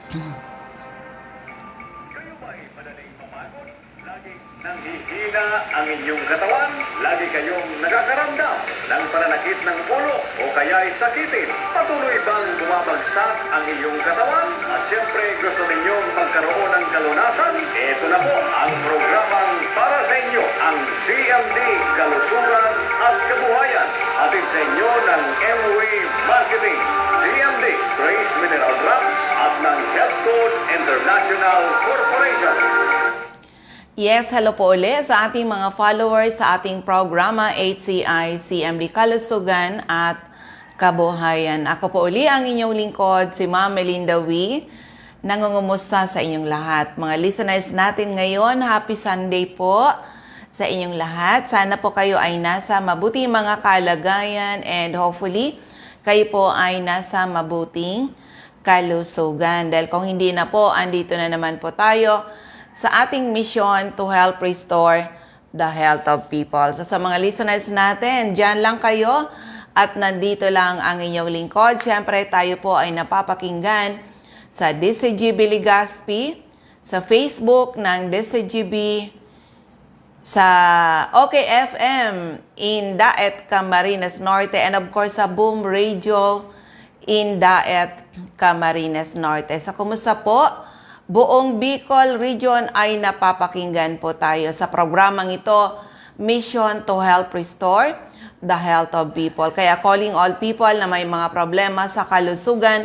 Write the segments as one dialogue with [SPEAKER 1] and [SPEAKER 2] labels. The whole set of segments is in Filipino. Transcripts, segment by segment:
[SPEAKER 1] Kayo ba'y madaling mapagod? Lagi nanghihina ang inyong katawan? Lagi kayong nakakaramdam ng pananakit ng ulo o kaya'y sakitin? Patuloy bang bumabagsak ang inyong katawan? At siyempre gusto ninyong magkaroon ng kalunasan? Ito na po ang programang para sa inyo, ang CMD Kalusugan at Kabuhayan. Atin sa inyo ng MWay Marketing, CMD Trace Mineral Drops at ng Health Code International Corporation.
[SPEAKER 2] Yes, hello po ulit sa ating mga followers sa ating programa HCI CMD Kalusugan at Kabuhayan. Ako po uli ang inyong lingkod, si Ma'am Melinda Wee. Nangungumusta sa inyong lahat. Mga listeners natin ngayon, happy Sunday po sa inyong lahat. Sana po kayo ay nasa mabuting mga kalagayan and hopefully kayo po ay nasa mabuting kalusugan. Dahil kung hindi na po, andito na naman po tayo sa ating mission to help restore the health of people. So sa mga listeners natin, dyan lang kayo at nandito lang ang inyong lingkod. Siyempre tayo po ay napapakinggan sa DCGB Legazpi, sa Facebook ng DCGB, sa OKFM in Daet, Camarines Norte, and of course sa Boom Radio in Daet, Camarines Norte. So kumusta po? Buong Bicol Region ay napapakinggan po tayo sa programang ito, Mission to Help Restore the Health of People. Kaya calling all people na may mga problema sa kalusugan,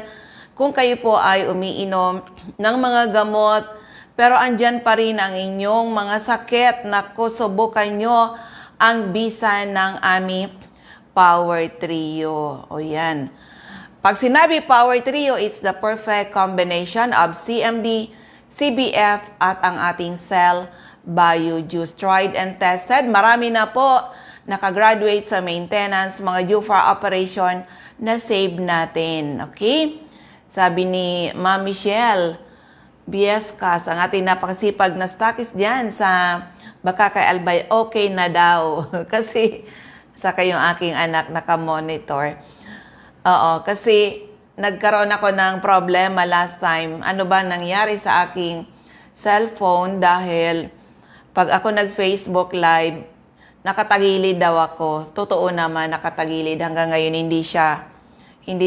[SPEAKER 2] kung kayo po ay umiinom ng mga gamot, pero andyan pa rin ang inyong mga sakit, naku, subukan nyo ang bisa ng AMI Power Trio. O yan. Pag sinabi Power Trio, it's the perfect combination of CMD, CBF, at ang ating Cell Bio Juice. Tried and tested. Marami na po nakagraduate sa maintenance, mga due for operation na save natin. Okay? Sabi ni Ma'am Michelle Biescas, ang ating napakasipag na stockist dyan sa Bakakay Albay, okay na daw. Kasi sa kayong aking anak nakamonitor. Oo, kasi nagkaroon ako ng problema last time. Ano ba nangyari sa aking cellphone dahil pag ako nag-Facebook Live, nakatagilid daw ako. Totoo naman, nakatagilid. Hanggang ngayon hindi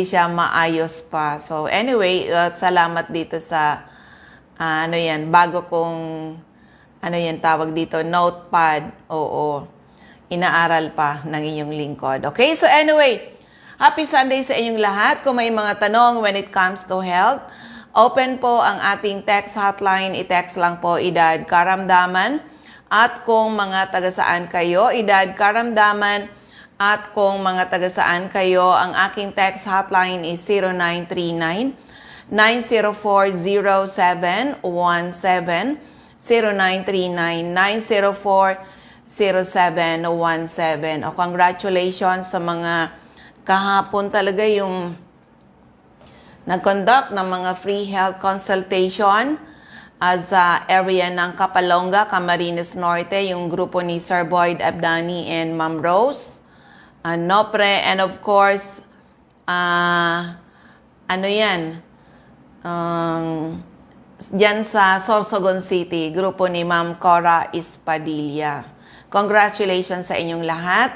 [SPEAKER 2] siya maayos pa. So anyway, salamat dito sa bago kong tawag dito, notepad. Oo. Inaaral pa ng inyong lingkod. Okay, so anyway, happy Sunday sa inyong lahat. Kung may mga tanong when it comes to health, open po ang ating text hotline. I-text lang po edad karamdaman. At kung mga taga-saan kayo, edad karamdaman. At kung mga taga-saan kayo, ang aking text hotline is 0939-904-0717, 0939-904-0717. O congratulations sa mga kahapon talaga yung nag-conduct ng mga free health consultation sa area ng Kapalonga, Camarines Norte, yung grupo ni Sir Boyd Abdani and Ma'am Rose Nopre, and of course, dyan sa Sorsogon City, grupo ni Ma'am Cora Espadilla. Congratulations sa inyong lahat.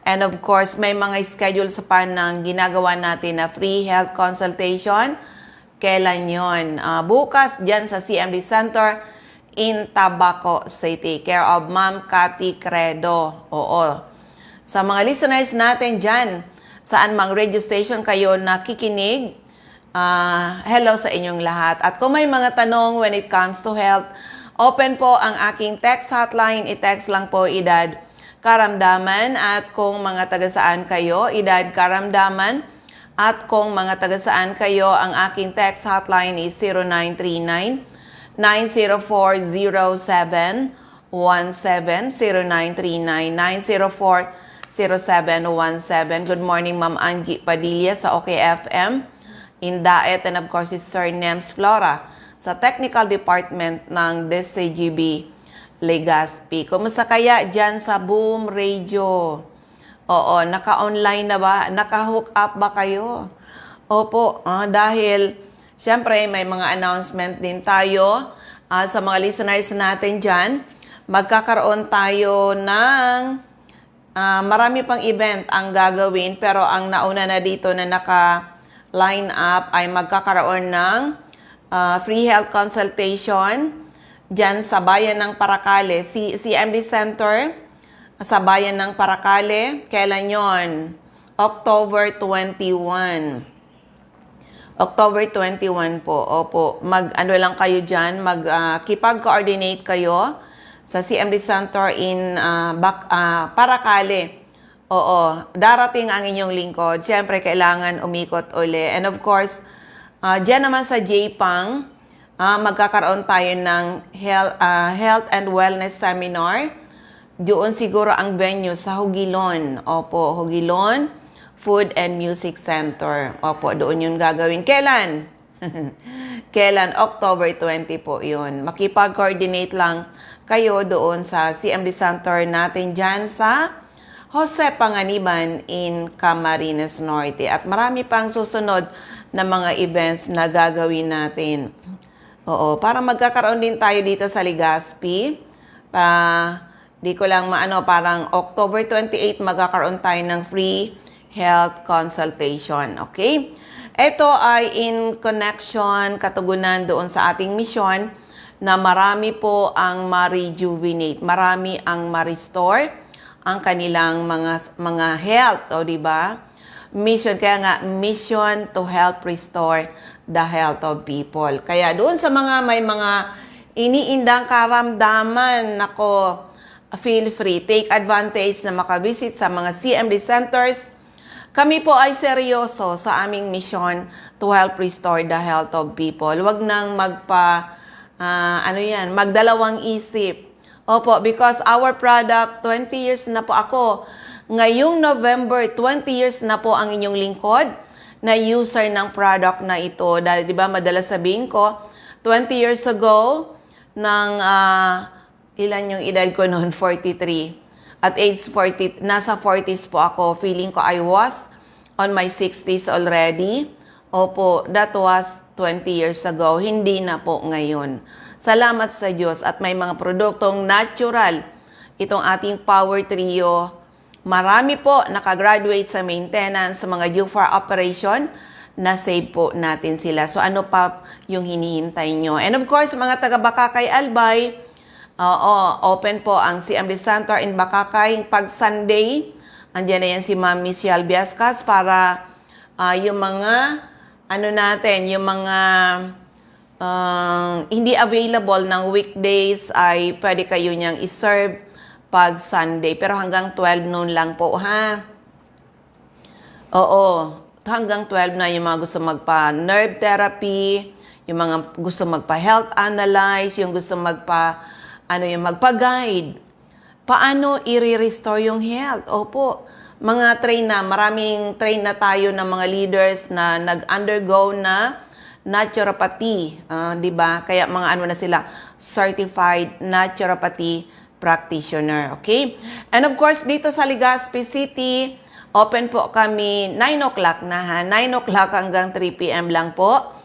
[SPEAKER 2] And of course, may mga schedule sa pan ng ginagawa natin na free health consultation. Kailan yon? Bukas dyan sa CMD Center in Tabaco City. Care of Ma'am Cathy Credo. Oo. Sa mga listeners natin dyan, saan mang radio station kayo nakikinig, hello sa inyong lahat. At kung may mga tanong when it comes to health, open po ang aking text hotline. I-text lang po edad karamdaman. At kung mga taga-saan kayo, edad karamdaman. At kung mga taga-saan kayo, ang aking text hotline is 0939-904-0717, 0939-904-0717. Good morning, Ma'am Angie Padilla sa OKFM in Daet, and of course, it's Sir Nems Flora sa Technical Department ng DCGB Legazpi. Kumusta kaya dyan sa Boom Radio? Oo, naka-online na ba? Naka-hook up ba kayo? Opo, dahil Siyempre, may mga announcement din tayo sa mga listeners natin dyan. Magkakaroon tayo ng marami pang event ang gagawin, pero ang nauna na dito na naka-line up ay magkakaroon ng free health consultation dyan sa Bayan ng Paracale, CMD Center sa Bayan ng Paracale. Kailan yon? October 21. October 21 po. Opo, ano lang kayo dyan, kipag-coordinate kayo sa CMD Center in Paracale. Oo, darating ang inyong lingkod. Siyempre, kailangan umikot uli. And of course, dyan naman sa JPANG, magkakaroon tayo ng health and wellness seminar. Doon siguro ang venue sa Hugilon. Opo, Hugilon Food and Music Center. Opo, doon yun gagawin. Kailan? Kailan? October 20 po yun. Makipag-coordinate lang kayo doon sa CMD Center natin dyan sa Jose Panganiban in Camarines Norte. At marami pang susunod na mga events na gagawin natin. Oo, parang magkakaroon din tayo dito sa Legazpi. Di ko lang parang October 28 magkakaroon tayo ng free health consultation. Okay? Ito ay in connection, katugunan doon sa ating mission na marami po ang ma-rejuvenate, marami ang ma-restore ang kanilang mga health, o di ba? Mission, kaya nga, mission to help restore the health of people. Kaya doon sa may mga iniindang karamdaman, nako, feel free, take advantage na makabisit sa mga CMD centers. Kami po ay seryoso sa aming mission to help restore the health of people. Huwag nang magdalawang isip. Opo, because our product, 20 years na po ako. Ngayong November, 20 years na po ang inyong lingkod na user ng product na ito. Dahil, di ba, madalas sabihin ko, 20 years ago, ilan yung edad ko noon? 43. At age 40, nasa 40s po ako. Feeling ko I was on my 60s already. Opo, that was 20 years ago. Hindi na po ngayon. Salamat sa Diyos at may mga produktong natural. Itong ating Power Trio. Marami po nakagraduate sa maintenance, sa mga due for operation, na-save po natin sila. So ano pa yung hinihintay nyo? And of course, mga taga-Bakakay Albay, open po ang CMD Center in Bakakay pag Sunday. Andiyan na yan si Ma'am Michelle Biascas para yung mga yung mga hindi available ng weekdays ay pwede kayo niyang iserve pag Sunday. Pero hanggang 12 noon lang po, ha? Oo, hanggang 12 na yung mga gusto magpa-nerve therapy, yung mga gusto magpa-health analyze, yung gusto magpa-guide. Paano i-restore yung health? Opo, mga maraming train na tayo ng mga leaders na nag-undergo na naturopathy, di ba? Kaya mga na sila, certified naturopathy practitioner, okay? And of course, dito sa Legazpi City, open po kami 9 o'clock na, ha? 9 o'clock hanggang 3 p.m. lang po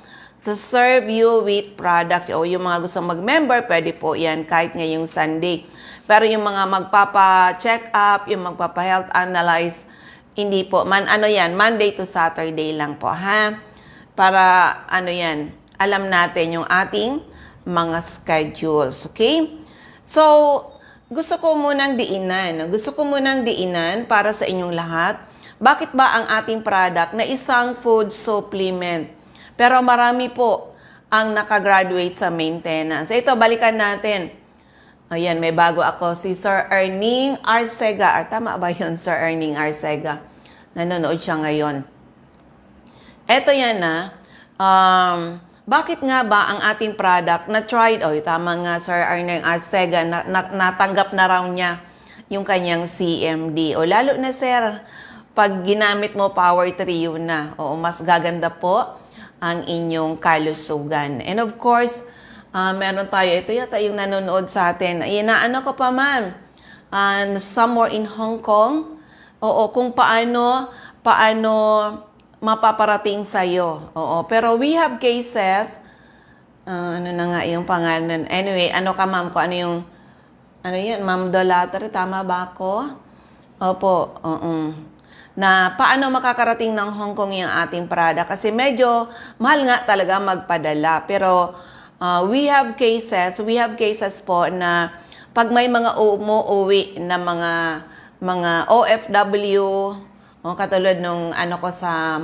[SPEAKER 2] to serve you with products. O yung mga gusto mag-member, pwede po yan kahit ngayong Sunday. Pero yung mga magpapa-check up, yung magpapa-health analyze, hindi po. Monday to Saturday lang po, ha? Para, alam natin yung ating mga schedules, okay? So, gusto ko munang diinan para sa inyong lahat. Bakit ba ang ating product na isang food supplement? Pero marami po ang nakagraduate sa maintenance. Ito, balikan natin. Ayan, may bago ako, si Sir Erning Arcega. Tama ba yun, Sir Erning Arcega? Nanonood siya ngayon. Ito yan na. Bakit nga ba ang ating product na tried? Tama nga, Sir Erning Arcega, natanggap na raw niya yung kanyang CMD. Lalo na, Sir, pag ginamit mo Power Trio na, mas gaganda po ang inyong kalusugan. And of course, meron tayo, ito yata yung nanonood sa atin. Inaano ko pa, ma'am, somewhere in Hong Kong, kung paano mapaparating sa'yo. Oo. Pero we have cases, ano na nga yung pangalan? Anyway, ano ka ma'am? Kung ano yung, ano yan? Ma'am Dolatry, tama ba ako? Opo. Na paano makakarating ng Hong Kong yung ating product? Kasi medyo mahal nga talaga magpadala. Pero we have cases po na pag may mga umuuwi na mga OFW, katulad nung ano ko sa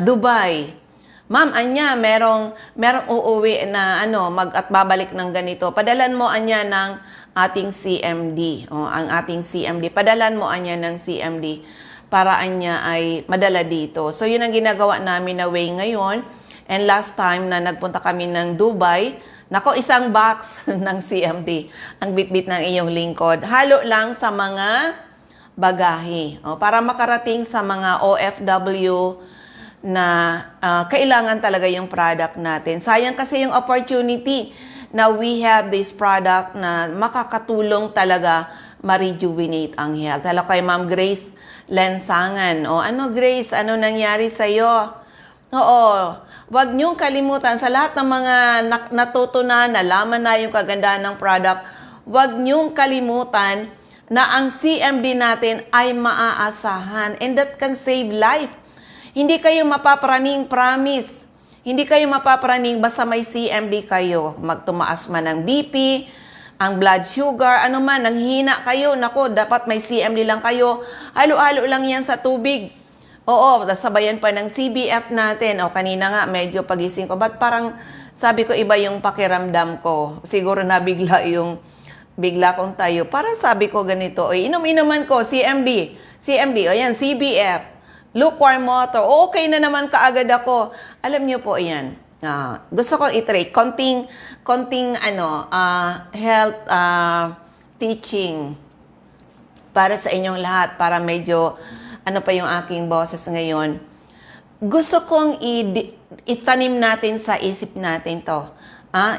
[SPEAKER 2] Dubai. Ma'am, anya, merong uuwi na at babalik ng ganito. Padalan mo anya ng ating CMD. Ang ating CMD. Padalan mo anya ng CMD para anya ay madala dito. So, yun ang ginagawa namin na way ngayon. And last time na nagpunta kami ng Dubai, nako, isang box ng CMD ang bitbit ng iyong lingkod. Halo lang sa mga bagahe. Para makarating sa mga OFW na kailangan talaga yung product natin. Sayang kasi yung opportunity na we have this product na makakatulong talaga ma-rejuvenate ang health. Hello kay Ma'am Grace Lensangan. Grace, ano nangyari sa'yo? Oo, wag niyong kalimutan sa lahat ng mga natutunan, nalaman na yung kagandahan ng product, wag niyong kalimutan na ang CMD natin ay maaasahan and that can save life. Hindi kayo mapapraning, promise. Hindi kayo mapapraning basta may CMD kayo. Magtumaas man ang BP, ang blood sugar, ano man, nanghina kayo. Nako, dapat may CMD lang kayo. Halo-halo lang yan sa tubig. Oo, sabayan pa ng CBF natin. Kanina nga, medyo pagising ko. Ba't parang sabi ko iba yung pakiramdam ko? Siguro na bigla kong tayo. Parang sabi ko ganito, inom-inuman ko, CMD. CMD, yan, CBF. Lukewarm water. Okay na naman kaagad ako. Alam niyo po yan. Gusto kong i-try. Konting health teaching para sa inyong lahat. Para medyo, pa yung aking boses ngayon. Gusto kong itanim natin sa isip natin to.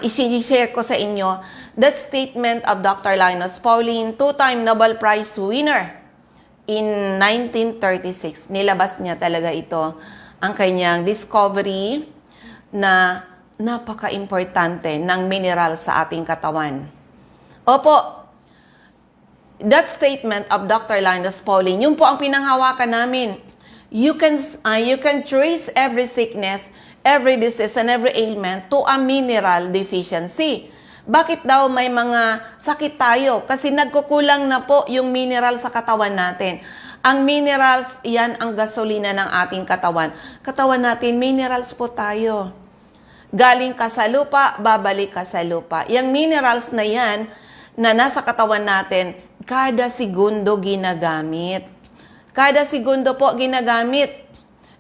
[SPEAKER 2] I-share ko sa inyo that statement of Dr. Linus Pauling, 2-time Nobel Prize winner. In 1936, nilabas niya talaga ito, ang kanyang discovery na napaka-importante ng mineral sa ating katawan. Opo, that statement of Dr. Linus Pauling, yun po ang pinanghawakan namin. You can trace every sickness, every disease, and every ailment to a mineral deficiency. Bakit daw may mga sakit tayo? Kasi nagkukulang na po yung mineral sa katawan natin. Ang minerals, yan ang gasolina ng ating katawan. Katawan natin, minerals po tayo. Galing ka sa lupa, babalik ka sa lupa. Yung minerals na yan, na nasa katawan natin, kada segundo ginagamit. Kada segundo po ginagamit.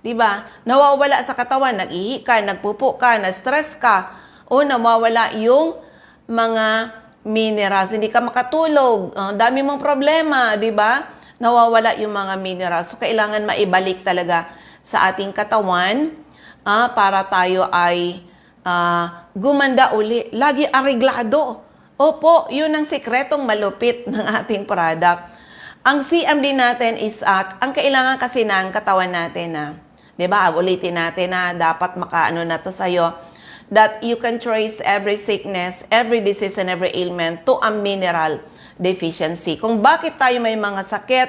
[SPEAKER 2] Diba? Nawawala sa katawan, nag-ihi ka, nagpupo ka, na-stress ka, o nawawala yung mga minerals. Hindi ka makatulog. Dami mong problema, di ba? Nawawala yung mga minerals. So, kailangan maibalik talaga sa ating katawan para tayo ay gumanda uli. Lagi areglado. Opo, yun ang sikretong malupit ng ating product. Ang CMD natin is, ang kailangan kasi ng katawan natin di ba? Ulitin natin dapat makaano na to sa'yo. That you can trace every sickness, every disease, and every ailment to a mineral deficiency. Kung bakit tayo may mga sakit,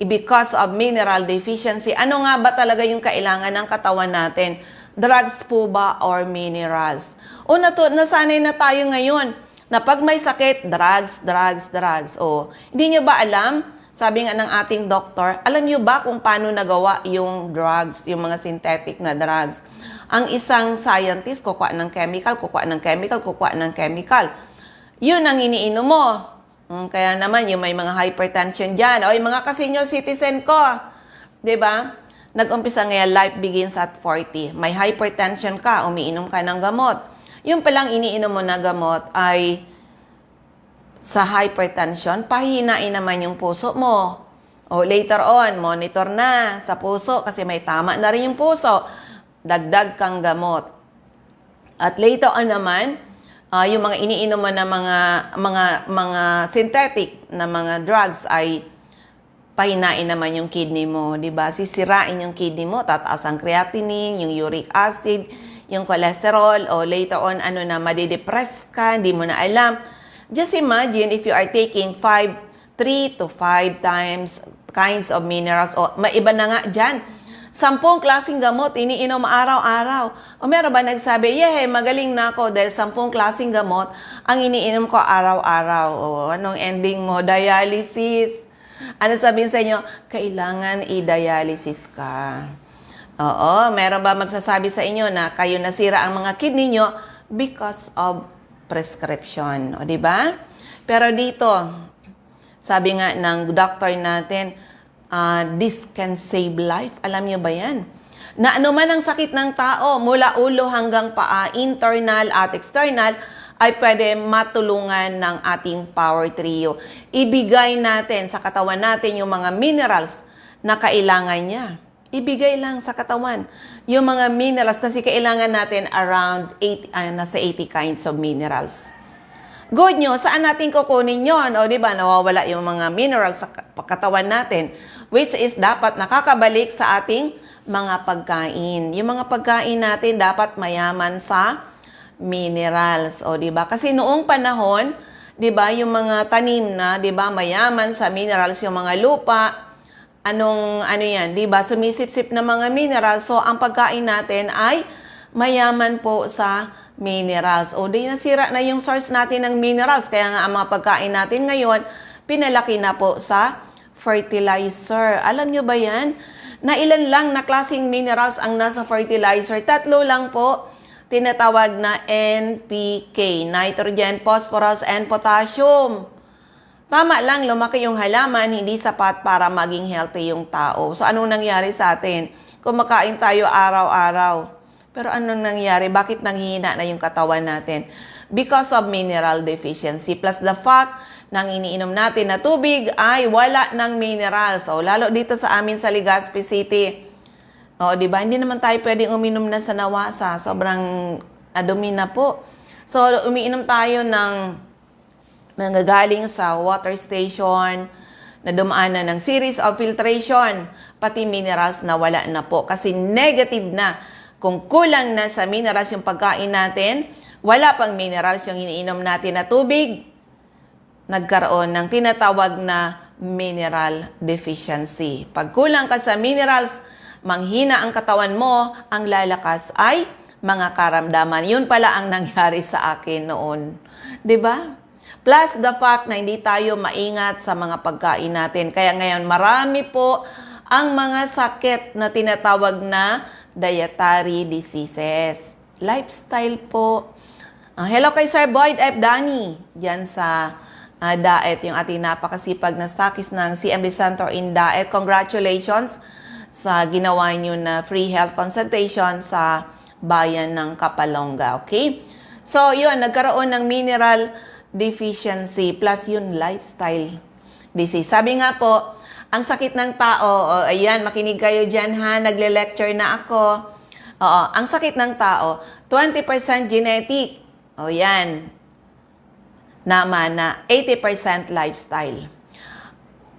[SPEAKER 2] because of mineral deficiency, ano nga ba talaga yung kailangan ng katawan natin? Drugs po ba or minerals? Nasanay na tayo ngayon na pag may sakit, drugs. Hindi nyo ba alam? Sabi nga ng ating doktor, alam nyo ba kung paano nagawa yung drugs, yung mga synthetic na drugs? Ang isang scientist, kukuha ng chemical. Yun ang iniinom mo. Kaya naman, yung may mga hypertension dyan, o yung mga ka-senior citizen ko, diba? Nag-umpisa ngayon, life begins at 40. May hypertension ka, umiinom ka ng gamot. Yung palang iniinom mo na gamot ay sa hypertension, pahinain naman yung puso mo. O later on, monitor na sa puso kasi may tama na rin yung puso. Dagdag kang gamot. At later on naman, yung mga iniinom mo na mga synthetic na mga drugs ay pahinain naman yung kidney mo, di ba? Sisirain yung kidney mo, tataas ang creatinine, yung uric acid, yung cholesterol, o later on, madidepress ka, hindi mo na alam. Just imagine if you are taking 3 to 5 times kinds of minerals, o maiba na nga dyan. 10 klaseng gamot, iniinom araw-araw. O meron ba nagsabi, magaling na ako dahil 10 klaseng gamot ang iniinom ko araw-araw. O anong ending mo? Dialysis. Ano sabihin sa inyo? Kailangan i-dialysis ka. Oo, meron ba magsasabi sa inyo na kayo nasira ang mga kidney nyo because of prescription. O, di ba? Pero dito, sabi nga ng doctor natin, this can save life. Alam niyo ba yan? Na anuman ang sakit ng tao, mula ulo hanggang paa, internal at external, ay pwede matulungan ng ating Power Trio. Ibigay natin sa katawan natin yung mga minerals na kailangan niya. Ibigay lang sa katawan yung mga minerals kasi kailangan natin around nasa 80 kinds of minerals. Good news, saan natin kukunin yon? O di ba, nawawala yung mga minerals sa katawan natin, which is dapat nakakabalik sa ating mga pagkain. Yung mga pagkain natin dapat mayaman sa minerals. O di ba? Kasi noong panahon, di ba, yung mga tanim na, di ba, mayaman sa minerals, yung mga lupa, ano yan, di ba? Sumisip-sip na mga minerals. So, ang pagkain natin ay mayaman po sa minerals. O, di nasira na yung source natin ng minerals. Kaya nga, ang mga pagkain natin ngayon, pinalaki na po sa fertilizer. Alam nyo ba yan? Na ilan lang na klaseng minerals ang nasa fertilizer? 3 lang po. Tinatawag na NPK, nitrogen, phosphorus, and potassium. Tama lang, lumaki yung halaman, hindi sapat para maging healthy yung tao. So, anong nangyari sa atin? Kumakain tayo araw-araw. Pero anong nangyari? Bakit nanghihina na yung katawan natin? Because of mineral deficiency. Plus the fact nang iniinom natin na tubig ay wala ng minerals. So, lalo dito sa amin sa Legazpi City. O, di ba? Hindi naman tayo pwedeng uminom na sa Nawasa. Sobrang dumi na po. So, umiinom tayo ng nanggagaling sa water station na dumaanan ng series of filtration, pati minerals na wala na po. Kasi negative na. Kung kulang na sa minerals yung pagkain natin, wala pang minerals yung iniinom natin na tubig, nagkaroon ng tinatawag na mineral deficiency. Pag kulang ka sa minerals, manghina ang katawan mo, ang lalakas ay mga karamdaman. Yun pala ang nangyari sa akin noon. 'Di ba? Plus the fact na hindi tayo maingat sa mga pagkain natin. Kaya ngayon marami po ang mga sakit na tinatawag na dietary diseases. Lifestyle po. Hello kay Sir Boyd F. Dani. Diyan sa Diet, yung ating napakasipag na stockist ng CMD Center in Diet. Congratulations sa ginawa nyo na free health consultation sa bayan ng Kapalonga. Okay? So, yun, nagkaroon ng mineral deficiency plus yun lifestyle disease. Sabi nga po, ang sakit ng tao, ayan, makinig kayo dyan ha, nagle-lecture na ako. Oo, ang sakit ng tao, 20% genetic. O yan, naman na 80% lifestyle.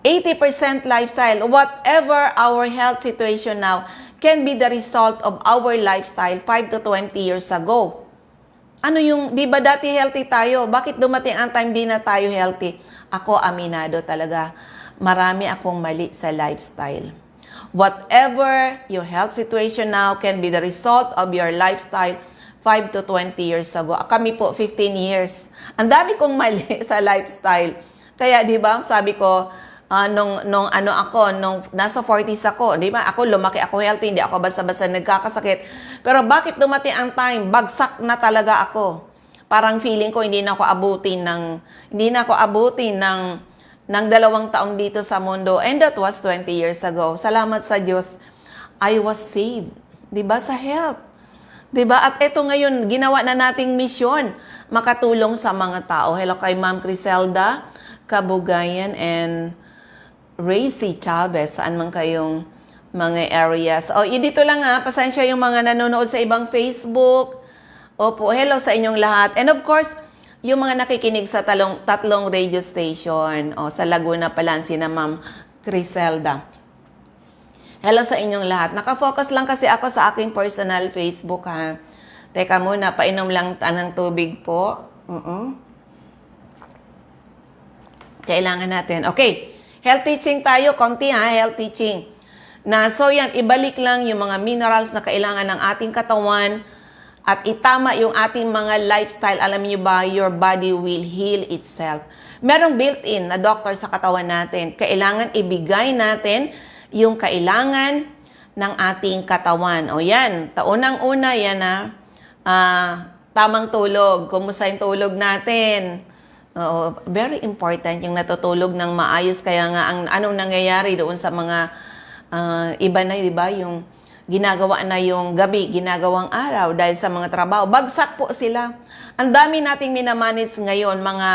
[SPEAKER 2] 80% lifestyle. Whatever our health situation now can be the result of our lifestyle 5 to 20 years ago. Ano yung, di ba dati healthy tayo? Bakit dumating ang time di na tayo healthy? Ako, aminado talaga. Marami akong mali sa lifestyle. Whatever your health situation now can be the result of your lifestyle 5 to 20 years ago. Kami po, 15 years. Ang dami kong mali sa lifestyle. Kaya, di ba, sabi ko, nung nasa 40s ako, di ba, ako lumaki, ako healthy, hindi ako basta-basta nagkakasakit. Pero bakit dumating ang time, bagsak na talaga ako. Parang feeling ko, hindi na ako abutin ng 2 taong dito sa mundo. And that was 20 years ago. Salamat sa Diyos, I was saved. Di ba, sa health. Diba? At ito ngayon, ginawa na nating misyon, makatulong sa mga tao. Hello kay Ma'am Criselda Kabugayan and Racy Chavez. Saan man kayong mga areas. O, dito lang ha. Pasensya yung mga nanonood sa ibang Facebook. Opo, hello sa inyong lahat. And of course, yung mga nakikinig sa tatlong radio station. O, sa Laguna pala, sina Ma'am Criselda. Hello sa inyong lahat. Nakafocus lang kasi ako sa aking personal Facebook, ha. Teka muna, painom lang ng tubig po. Kailangan natin. Okay, health teaching tayo. Konti, ha, health teaching. So yan, ibalik lang yung mga minerals na kailangan ng ating katawan at itama yung ating mga lifestyle. Alam niyo ba, your body will heal itself. Merong built-in na doctor sa katawan natin. Kailangan ibigay natin yung kailangan ng ating katawan. O yan, taunang-una yan, tamang tulog. Kumusta yung tulog natin? Very important yung natutulog ng maayos. Kaya nga, anong nangyayari doon sa mga iba na, di ba? Yung ginagawa na yung gabi, ginagawang araw dahil sa mga trabaho. Bagsak po sila. Ang dami nating minamanage ngayon, mga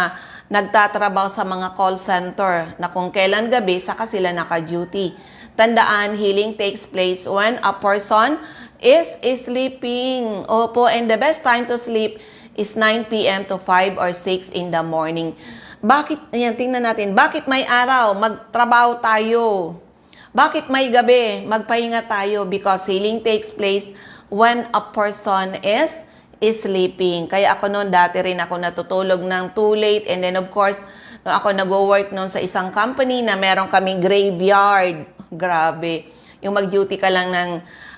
[SPEAKER 2] nagtatrabaho sa mga call center na kung kailan gabi, saka sila naka-duty. Tandaan, healing takes place when a person is sleeping. Opo, and the best time to sleep is 9 p.m. to 5 or 6 in the morning. Bakit, ayan, tingnan natin, bakit may araw? Magtrabaho tayo. Bakit may gabi? Magpahinga tayo because healing takes place when a person is sleeping. Kaya ako noon, dati rin ako natutulog ng too late. And then of course, ako nag-work noon sa isang company na meron kaming graveyard. Grabe. Yung mag-duty ka lang ng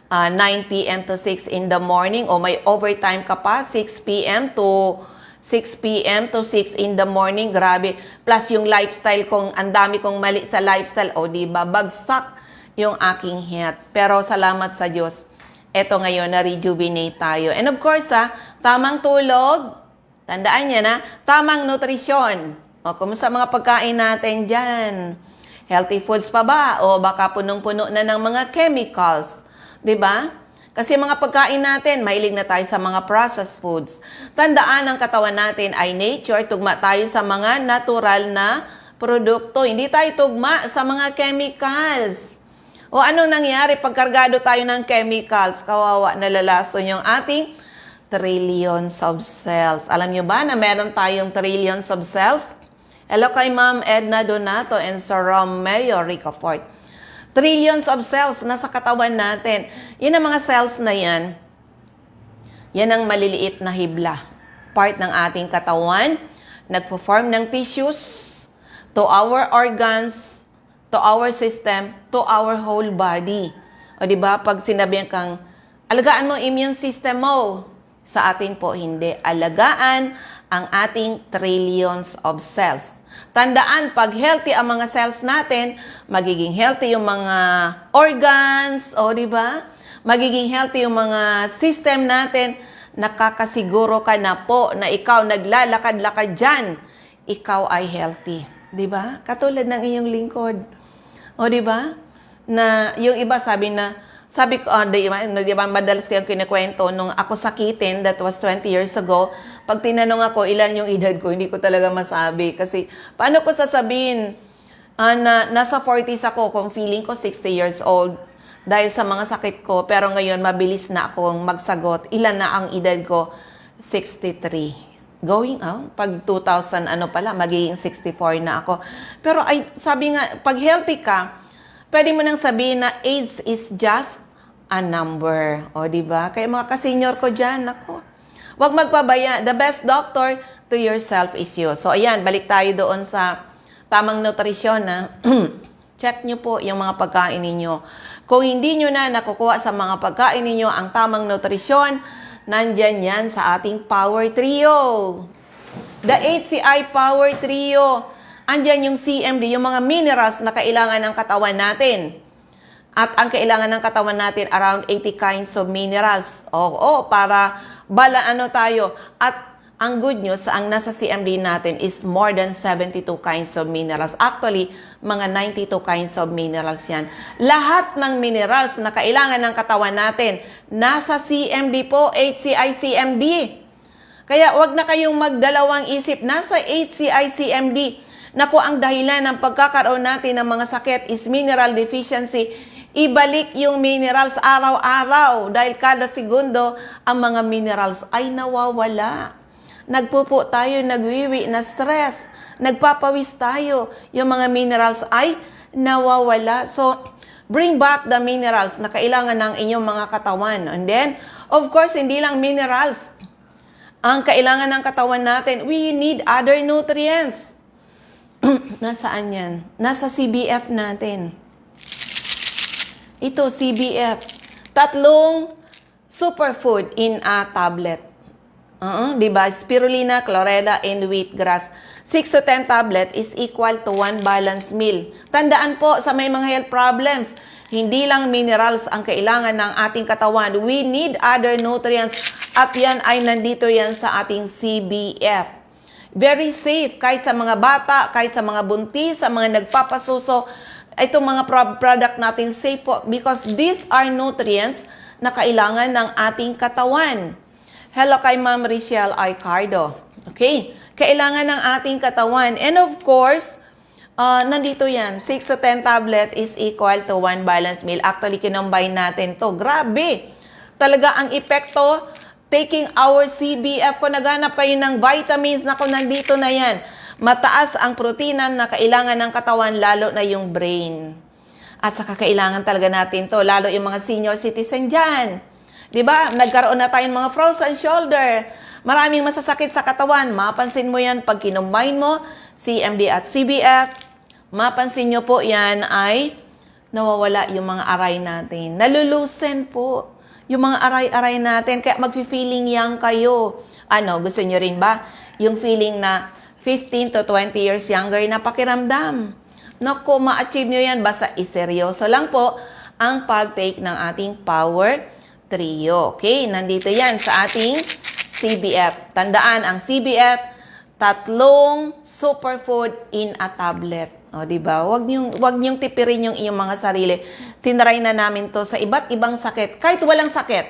[SPEAKER 2] 9 p.m. to 6 in the morning o may overtime ka pa, 6 p.m. to 6 p.m. to 6 in the morning. Grabe. Plus yung lifestyle kong, ang dami kong mali sa lifestyle. O diba, bagsak yung aking health. Pero salamat sa Diyos. Eto ngayon, na-rejuvenate tayo. And of course, tamang tulog. Tandaan niya na, tamang nutrisyon. O, kumusta mga pagkain natin dyan? Healthy foods pa ba? O baka punong-puno na ng mga chemicals? 'Di ba? Kasi mga pagkain natin, mahilig na tayo sa mga processed foods. Tandaan, ang katawan natin ay nature. Tugma tayo sa mga natural na produkto. Hindi tayo tugma sa mga chemicals. O anong nangyari pag kargado tayo ng chemicals? Kawawa, nalalason yung ating trillions of cells. Alam nyo ba na meron tayong trillions of cells? Hello kay Ma'am Edna Donato and Sir Romeo Ricafort. Trillions of cells nasa katawan natin. Yan ang mga cells na yan. Yan ang maliliit na hibla. Part ng ating katawan. Nagpo-form ng tissues to our organs, to our system, to our whole body. O diba, pag sinabihan kang, alagaan mo immune system mo. Sa atin po, hindi. Alagaan ang ating trillions of cells. Tandaan, pag healthy ang mga cells natin, magiging healthy yung mga organs, o di ba? Magiging healthy yung mga system natin, nakakasiguro ka na po na ikaw naglalakad-lakad dyan, ikaw ay healthy. Di ba? Katulad ng iyong lingkod. O di ba? Na yung iba sabi ko, di ba, madalas ko yung kinikwento nung ako sakitin, that was 20 years ago. Pag tinanong ako, ilan yung edad ko, hindi ko talaga masabi. Kasi, paano ko sasabihin na nasa 40s ako kung feeling ko 60 years old dahil sa mga sakit ko. Pero ngayon, mabilis na akong magsagot. Ilan na ang edad ko? 63. Going out, pag 2000, magiging 64 na ako. Pero sabi nga, pag healthy ka, pwede mo nang sabihin na age is just a number. O, diba? Kaya mga kasenyor ko dyan, ako. Huwag magpabaya. The best doctor to yourself is you. So, ayan, balik tayo doon sa tamang nutrisyon. Check nyo po yung mga pagkain ninyo. Kung hindi nyo na nakukuha sa mga pagkain ninyo ang tamang nutrisyon, nandyan yan sa ating Power Trio. The HCI Power Trio. Andyan yung CMD, yung mga minerals na kailangan ng katawan natin. At ang kailangan ng katawan natin, around 80 kinds of minerals. Para tayo. At ang good news, ang nasa CMD natin is more than 72 kinds of minerals. Actually, mga 92 kinds of minerals yan. Lahat ng minerals na kailangan ng katawan natin, nasa CMD po, HCI CMD. Kaya wag na kayong magdalawang isip, nasa HCI CMD. Naku, ang dahilan ng pagkakaroon natin ng mga sakit is mineral deficiency. Ibalik yung minerals araw-araw dahil kada segundo ang mga minerals ay nawawala. Nagpupo tayo, nagwiwi na stress, nagpapawis tayo. Yung mga minerals ay nawawala. So, bring back the minerals na kailangan ng inyong mga katawan. And then, of course, hindi lang minerals ang kailangan ng katawan natin. We need other nutrients. Nasaan yan? Nasa CBF natin. Ito, CBF. 3 superfood in a tablet. Diba? Spirulina, chlorella, and wheatgrass. 6 to 10 tablet is equal to 1 balanced meal. Tandaan po sa may mga health problems, hindi lang minerals ang kailangan ng ating katawan. We need other nutrients at yan ay nandito yan sa ating CBF. Very safe kahit sa mga bata, kahit sa mga buntis, sa mga nagpapasuso. Itong mga product natin safe po because these are nutrients na kailangan ng ating katawan. Hello kay Ma'am Richelle Aicardo. Okay? Kailangan ng ating katawan. And of course, nandito yan. 6 to 10 tablet is equal to 1 balanced meal. Actually, kinombine natin to. Grabe! Talaga ang epekto, taking our CBF. Kung naghanap kayo ng vitamins, naku, nandito na yan. Mataas ang protina na kailangan ng katawan, lalo na yung brain. At saka kailangan talaga natin to, lalo yung mga senior citizen dyan. Diba? Nagkaroon na tayong mga frozen shoulder. Maraming masasakit sa katawan. Mapansin mo yan pag kinumbine mo, CMD at CBF. Mapansin nyo po yan ay nawawala yung mga aray natin. Nalulusen po yung mga aray-aray natin. Kaya mag-feeling yang kayo. Ano, gusto nyo rin ba? Yung feeling na 15 to 20 years younger na pakiramdam. Naku, ma-achieve nyo yan. Basta iseryoso lang po ang pag-take ng ating Power Trio. Okay, nandito yan sa ating CBF. Tandaan, ang CBF, 3 superfood in a tablet. O, diba? Huwag niyong tipirin yung iyong mga sarili. Tinry na namin to sa iba't ibang sakit. Kahit walang sakit,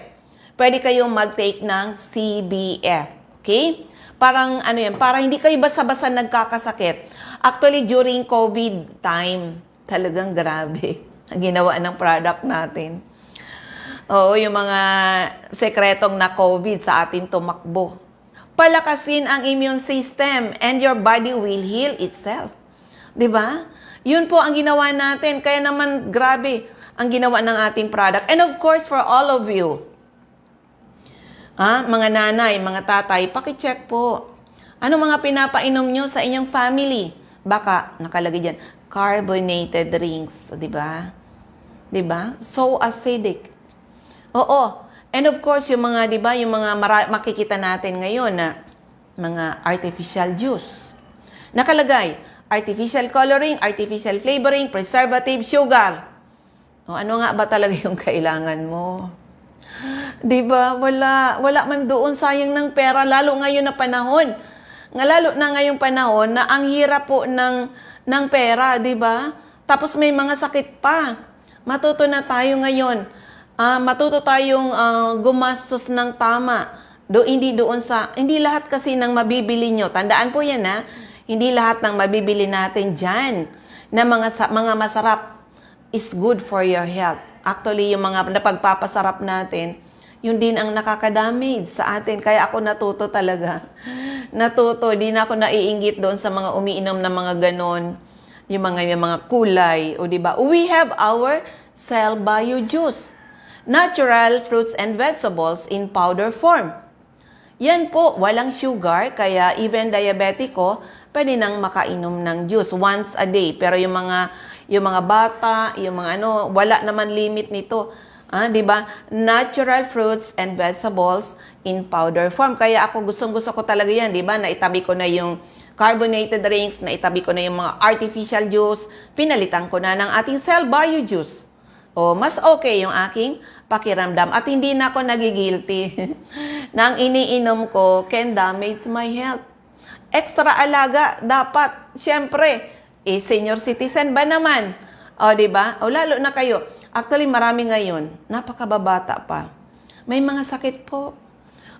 [SPEAKER 2] pwede kayong mag-take ng CBF. Okay? Parang ano yan, para hindi kayo basta-basta nagkakasakit. Actually, during COVID time, talagang grabe ang ginawa ng product natin. Oo, yung mga sekretong na COVID sa atin tumakbo. Palakasin ang immune system and your body will heal itself. 'Di ba? Yun po ang ginawa natin. Kaya naman grabe ang ginawa ng ating product. And of course, for all of you, mga nanay, mga tatay, paki-check po. Ano mga pinapainom nyo sa inyong family? Baka nakalagay dyan, carbonated drinks, 'di ba? 'Di ba? So acidic. Oo. And of course, yung mga, 'di ba, yung mga makikita natin ngayon na mga artificial juice. Nakalagay, artificial coloring, artificial flavoring, preservative, sugar. O, ano nga ba talaga yung kailangan mo? 'Di ba? Wala man doon, sayang ng pera, lalo ngayon na panahon. Lalo na ngayong panahon na ang hirap po ng pera, 'di ba? Tapos may mga sakit pa. Matuto na tayo ngayon. Matuto tayong gumastos ng tama. Hindi lahat kasi ng mabibili nyo. Tandaan po yan, hindi lahat ng mabibili natin dyan na mga masarap is good for your health. Actually, yung mga napagpapasarap natin, yun din ang nakakadamage sa atin. Kaya ako natuto talaga. Di na ako naiinggit doon sa mga umiinom na mga ganon. Yung mga kulay. O diba? We have our Cell Bio Juice. Natural fruits and vegetables in powder form. Yan po, walang sugar, kaya even diabetiko, pwede nang makainom ng juice once a day. Pero yung mga bata, yung mga wala naman limit nito. 'Di ba? Natural fruits and vegetables in powder form. Kaya ako gustong-gusto ko talaga 'yan, 'di ba? Naitabi ko na yung carbonated drinks, naitabi ko na yung mga artificial juice, pinalitan ko na ng ating Cell Bio Juice. O, mas okay yung aking pakiramdam. At hindi na ako nagigilty na ang iniinom ko can damage my health. Extra alaga, dapat, syempre, senior citizen ba naman? O, diba? O, lalo na kayo. Actually, marami ngayon, napakababata pa. May mga sakit po.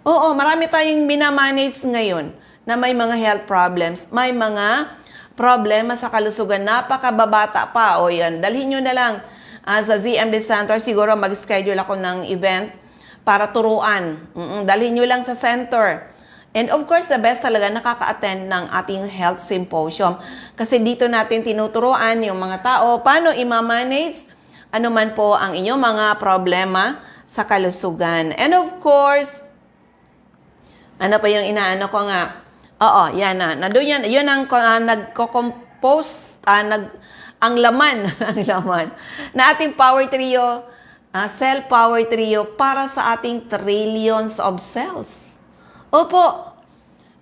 [SPEAKER 2] Oo, marami tayong minamanage ngayon na may mga health problems. May mga problema sa kalusugan. Napakababata pa. O, yan. Dalhin nyo na lang. Sa ZMD Center, siguro mag-schedule ako ng event para turuan. Dalhin nyo lang sa center And of course, the best talaga nakaka-attend ng ating health symposium. Kasi dito natin tinuturuan yung mga tao paano i-manage ano man po ang inyong mga problema sa kalusugan. And of course, ano pa yung inaano ko nga? Oo, yan na. Nandun yan. Yun ang nagko-compose, ang laman, ang laman na ating Power Trio, Cell Power Trio para sa ating trillions of cells. Opo,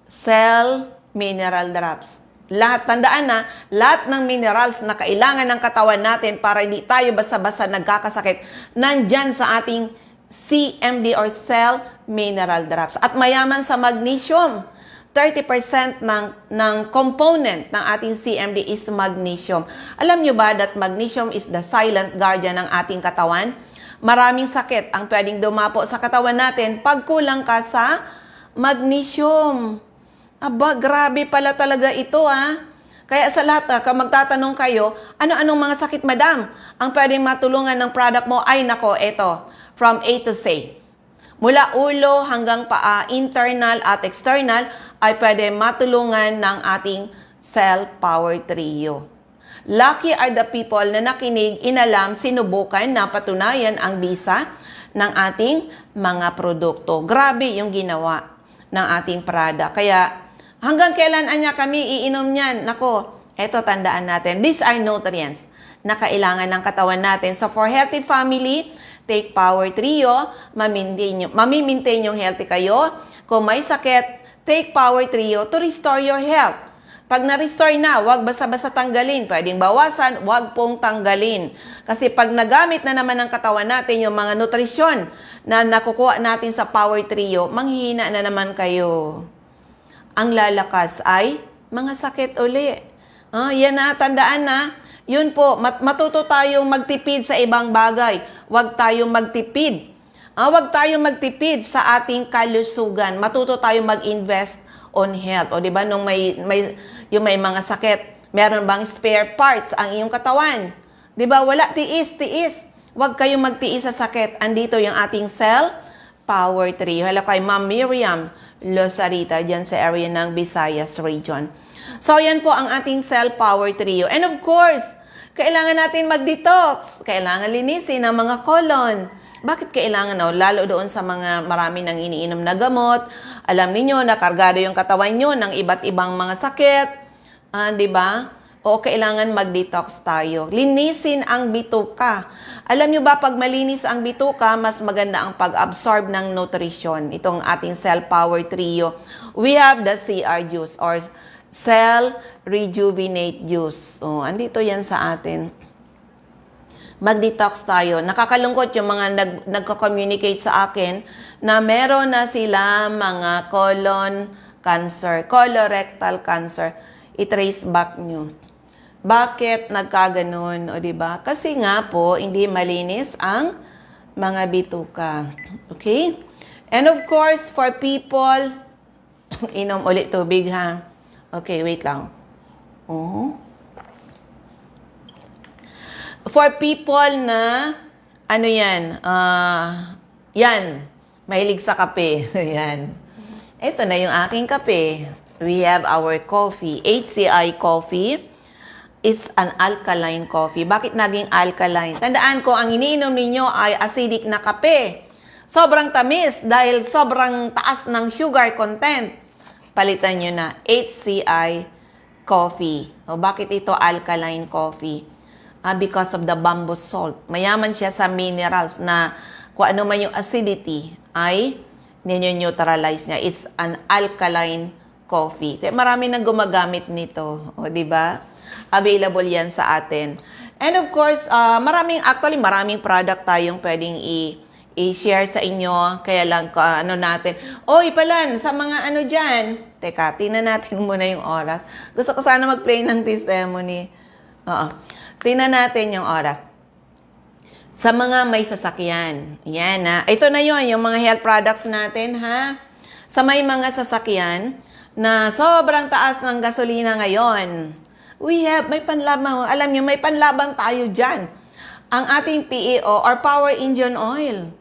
[SPEAKER 2] cell mineral drops. Lahat, tandaan na, lahat ng minerals na kailangan ng katawan natin para hindi tayo basta-basta nagkakasakit, nandyan sa ating CMD or cell mineral drops. At mayaman sa magnesium. 30% ng component ng ating CMD is magnesium. Alam nyo ba that magnesium is the silent guardian ng ating katawan? Maraming sakit ang pwedeng dumapo sa katawan natin pag kulang ka sa magnesium. Aba, grabe pala talaga ito Kaya sa lahat, kung magtatanong kayo, ano-anong mga sakit, madam, ang pwedeng matulungan ng product mo? Ay, nako, ito, from A to Z. Mula ulo hanggang paa, internal at external, ay pwede matulungan ng ating Cell Power Trio. Lucky are the people na nakinig, inalam, sinubukan, napatunayan ang bisa ng ating mga produkto. Grabe yung ginawa ng ating product. Kaya hanggang kailan anya kami iinom niyan? Nako, eto tandaan natin. These are nutrients na kailangan ng katawan natin. So for healthy family, take Power Trio, mamimaintain yung healthy kayo. Kung may sakit, take Power Trio to restore your health. Pag na-restore na, huwag basta-basta tanggalin. Pwedeng bawasan, huwag pong tanggalin. Kasi pag nagamit na naman ng katawan natin yung mga nutrisyon na nakukuha natin sa Power Trio, manghihina na naman kayo. Ang lalakas ay mga sakit uli. Yan na, tandaan na. Yun po, matuto tayong magtipid sa ibang bagay. Huwag tayong magtipid. Huwag tayong magtipid sa ating kalusugan. Matuto tayong mag-invest on health. O di ba nung yung may mga sakit, meron bang spare parts ang iyong katawan? Di ba wala tiis. Huwag kayong magtiis sa sakit. Andito yung ating Cell Power Trio. Hello kay Ma'am Miriam Losarita dyan sa area ng Visayas region. So yan po ang ating Cell Power Trio. And of course, kailangan natin mag-detox. Kailangan linisin ang mga colon. Bakit kailangan? Lalo doon sa mga marami nang iniinom na gamot. Alam niyo na kargado yung katawan nyo ng iba't ibang mga sakit. Di ba? O kailangan mag-detox tayo. Linisin ang bituka. Alam niyo ba, pag malinis ang bituka, mas maganda ang pag-absorb ng nutrition. Itong ating Cell Power Trio. We have the CR juice or Cell Rejuvenate Juice. Andito yan sa atin. Mag-detox tayo. Nakakalungkot yung mga nagko-communicate sa akin na meron na sila mga colon cancer, colorectal cancer. I-trace back nyo. Bakit nagkaganon? O diba? Kasi nga po, hindi malinis ang mga bituka. Okay? And of course, for people, inom ulit tubig ha. Okay, wait lang. For people na, mahilig sa kape. Yan. Ito na yung aking kape. We have our coffee, HCI coffee. It's an alkaline coffee. Bakit naging alkaline? Tandaan ko, ang iniinom ninyo ay acidic na kape. Sobrang tamis dahil sobrang taas ng sugar content. Palitan nyo na HCI coffee. Bakit ito alkaline coffee? Because of the bamboo salt. Mayaman siya sa minerals na kung ano man yung acidity ay ninyo-neutralize niya. It's an alkaline coffee. Kaya marami nang gumagamit nito. Di ba? Available yan sa atin. And of course, maraming product tayong pwedeng i-share sa inyo. Kaya lang, natin. Ipalan, sa mga dyan. Teka, tingnan natin muna yung oras. Gusto ko sana mag-play ng testimony. Tingnan natin yung oras. Sa mga may sasakyan. Yan ito na yung mga health products natin ha. Sa may mga sasakyan na sobrang taas ng gasolina ngayon. May panlaban. Alam niyo, may panlaban tayo dyan. Ang ating PEO or Power Engine Oil.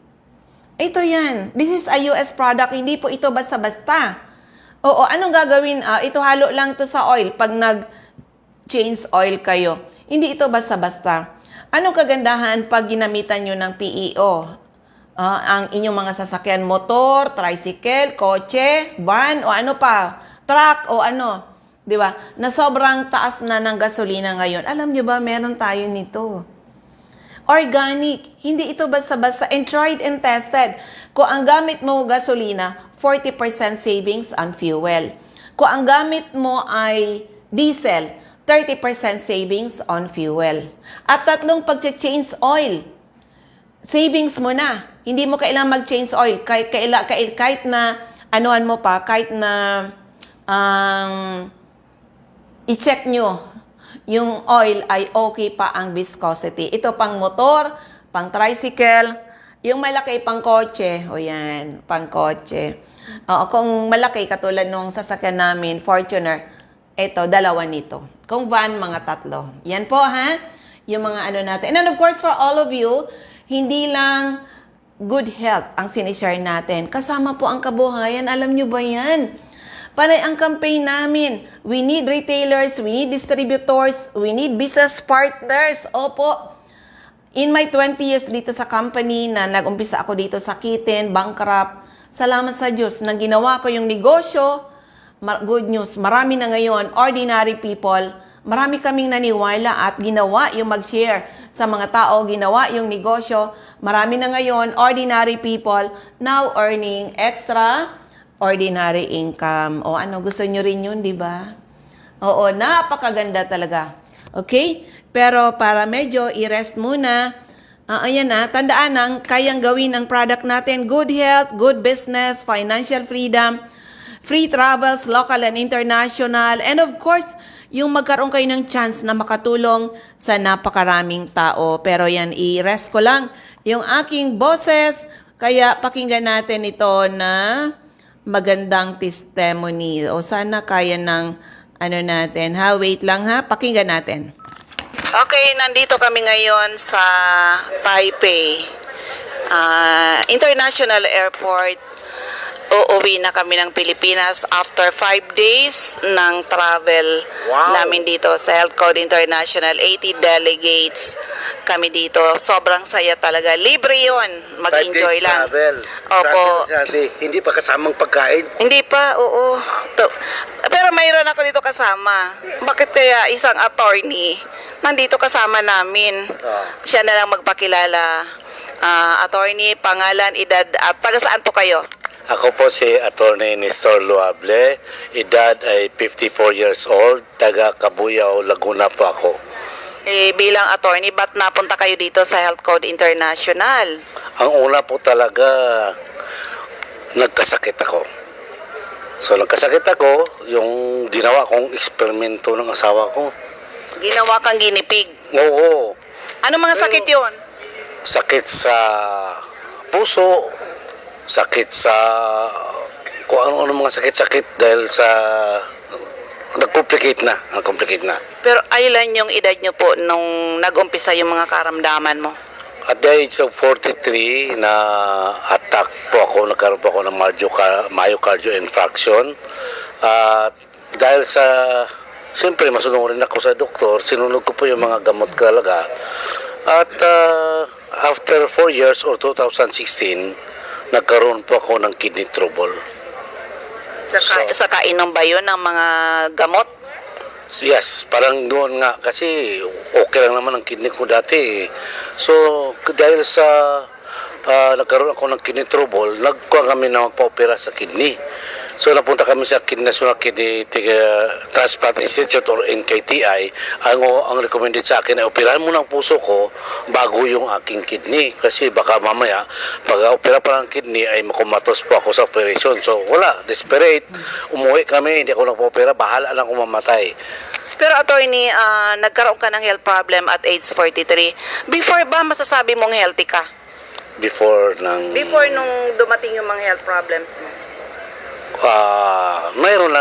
[SPEAKER 2] Ito yan. This is a US product. Hindi po ito basta-basta. Oo, anong gagawin? Ito halo lang to sa oil pag nag-change oil kayo. Hindi ito basta-basta. Anong kagandahan pag ginamitan nyo ng PEO? Ang inyong mga sasakyan, motor, tricycle, kotse, van, o ano pa, truck, o ano. Di ba? Na sobrang taas na ng gasolina ngayon. Alam nyo ba, meron tayo nito. Organic. Hindi ito basta-basta. And tried and tested. Kung ang gamit mo gasolina, 40% savings on fuel. Kung ang gamit mo ay diesel, 30% savings on fuel. At tatlong pag-change oil. Savings mo na. Hindi mo kailangan mag-change oil. Kahit na, anuhan mo pa, kahit na i-check nyo yung oil ay okay pa ang viscosity. Ito pang motor, pang tricycle, yung malaki pang kotse. O yan, pang kotse. Kung malaki, katulad nung sasakyan namin, Fortuner, ito, dalawa nito. Kung van, mga tatlo. Yan po, ha? Yung mga ano natin. And then, of course, for all of you, hindi lang good health ang sinishare natin. Kasama po ang kabuhayan. Alam nyo ba yan? Panay ang campaign namin. We need retailers, we need distributors, we need business partners. Opo. In my 20 years dito sa company na nag-umpisa ako dito sa Kitten, bankrupt, salamat sa Diyos, nang ginawa ko yung negosyo, good news, marami na ngayon, ordinary people, marami kaming naniwala at ginawa yung mag-share sa mga tao, ginawa yung negosyo, marami na ngayon, ordinary people, now earning extraordinary income. O ano, gusto nyo rin yun, di ba? Oo, napakaganda talaga. Okay? Pero para medyo i-rest muna, ayan na, tandaan ang kayang gawin ng product natin, good health, good business, financial freedom, free travels, local and international, and of course, yung magkaroon kayo ng chance na makatulong sa napakaraming tao. Pero yan, i-rest ko lang yung aking boses, kaya pakinggan natin ito na magandang testimony. O sana kaya ng ano natin, ha? Wait lang, ha? Pakinggan natin. Okay, nandito kami ngayon sa Taipei International Airport. Uuwi na kami ng Pilipinas after 5 days ng travel namin dito sa Health Code International. 80 delegates kami dito. Sobrang saya talaga. Libre yon. Mag-enjoy lang. Opo.
[SPEAKER 3] Hindi pa kasamang pagkain?
[SPEAKER 2] Hindi pa, oo. Pero mayroon ako dito kasama. Bakit kaya isang attorney nandito kasama namin? Siya na lang magpakilala. Attorney, pangalan, edad, at taga saan po kayo?
[SPEAKER 3] Ako po si Attorney Nestor Luable. Edad ay 54 years old. Taga Cabuyao, Laguna po ako.
[SPEAKER 2] Bilang attorney, ba't napunta kayo dito sa Health Code International?
[SPEAKER 3] Ang una po talaga, nagkasakit ako. So nagkasakit ako, yung ginawa kong eksperimento ng asawa ko.
[SPEAKER 2] Ginawa kang ginipig.
[SPEAKER 3] Oo.
[SPEAKER 2] Ano mga sakit yon?
[SPEAKER 3] Sakit sa puso, sakit sa kung ano mga sakit-sakit dahil sa nag-complicate na.
[SPEAKER 2] Pero ilan yung edad nyo po nung nag-umpisa yung mga karamdaman mo?
[SPEAKER 3] At the age of 43 na attack po ako, nagkaroon po ako ng myocardial infarction. At dahil sa, siyempre masunurin ako sa doktor, sinunod ko po yung mga gamot talaga. At after 4 years or 2016, nagkaroon po ako ng kidney trouble.
[SPEAKER 2] Sa kainom ba yun ng mga gamot?
[SPEAKER 3] Yes, parang doon nga kasi okay lang naman ang kidney ko dati. So dahil sa nagkaroon ako ng kidney trouble, nagkuha kami na magpa-opera sa kidney. So napunta kami sa National Kidney Transplant Institute or NKTI. Ang recommended sa akin ay operahan muna ang puso ko bago yung aking kidney. Kasi baka mamaya, pag opera pa ng kidney ay makumatos po ako sa operation. So wala, desperate. Umuwi kami, hindi ako nagpa-opera, bahala lang kung mamatay.
[SPEAKER 2] Pero attorney, nagkaroon ka ng health problem at age 43. Before ba masasabi mong healthy ka?
[SPEAKER 3] Before
[SPEAKER 2] nung dumating yung mga health problems mo?
[SPEAKER 3] Mayroon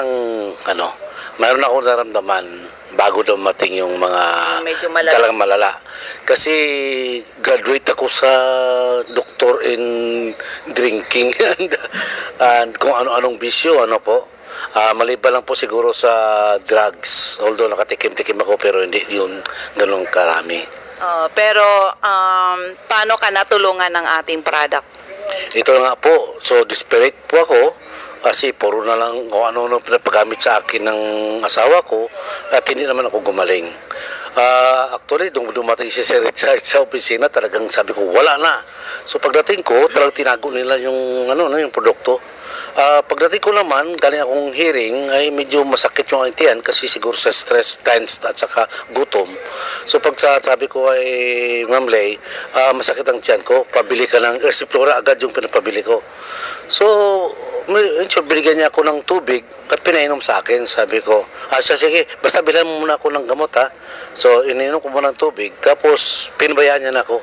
[SPEAKER 3] akong naramdaman bago dumating yung mga
[SPEAKER 2] medyo malala.
[SPEAKER 3] talagang malala. Kasi graduate ako sa doctor in drinking and kung ano-anong bisyo, ano po. Maliban lang po siguro sa drugs. Although nakatikim-tikim ako pero hindi yun ganun karami.
[SPEAKER 2] Pero paano ka natulungan ng ating product?
[SPEAKER 3] Ito nga po. So desperate po ako kasi puro na lang kung ano-ano pinapagamit sa akin ng asawa ko at hindi naman ako gumaling. Actually, dumating si Sir Richard sa opisina, talagang sabi ko, wala na. So pagdating ko, talagang tinago nila yung, yung produkto. Pagdating ko naman, galing akong hearing, ay medyo masakit yung tiyan kasi siguro sa stress, tense at saka gutom. So sabi ko ay, Ma'am Lay, masakit ang tiyan ko, pabili ka ng Ersiflora, agad yung pinapabili ko. So, binigyan niya ako ng tubig at pinainom sa akin. Sabi ko, sige, basta bilhan mo muna ako ng gamot ha. So, ininom ko muna ng tubig. Tapos, pinabayaan niya na ako.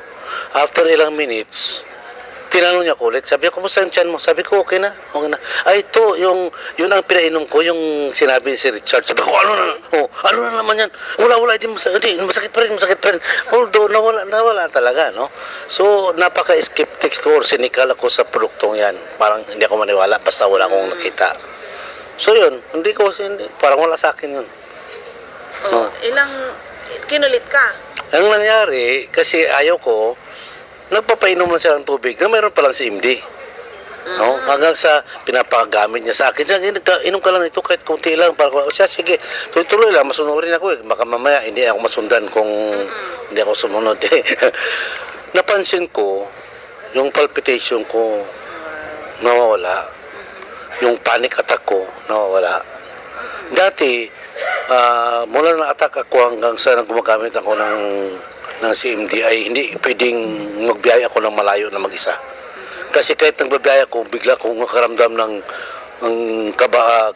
[SPEAKER 3] After ilang minutes, tinanong niya ko ulit. Sabi ko, kumusta ang tiyan mo? Sabi ko, okay na. Okay na. Ay, ito, yun ang pinainom ko, yung sinabi ni si Richard. Sabi ko, ano na naman yan? Wala, hindi masakit pa rin. Although, nawala talaga, no? So, napaka-skeptic ko or cynical ako sa produktong yan. Parang hindi ako maniwala, basta wala akong nakita. So, yun, parang wala sa akin yun.
[SPEAKER 2] Kinulit ka?
[SPEAKER 3] Ang nangyari, kasi ayaw ko, nagpapainom lang siya ng tubig na mayroon palang si MD. No? Hanggang sa pinapagamit niya sa akin. Siya, inom ka lang ito kahit kunti lang. Siya, sige, tuloy lang, masunurin ako. Baka mamaya hindi ako masundan kung hindi ako sumunod. Napansin ko, yung palpitation ko, nawawala. Yung panic attack ko, nawawala. Dati, mula na attack ako hanggang sa gumagamit ako ng CMD ay hindi pwedeng magbiyaya ako ng malayo na mag-isa. Kasi kahit nagbabiyaya ko, bigla akong makaramdam ng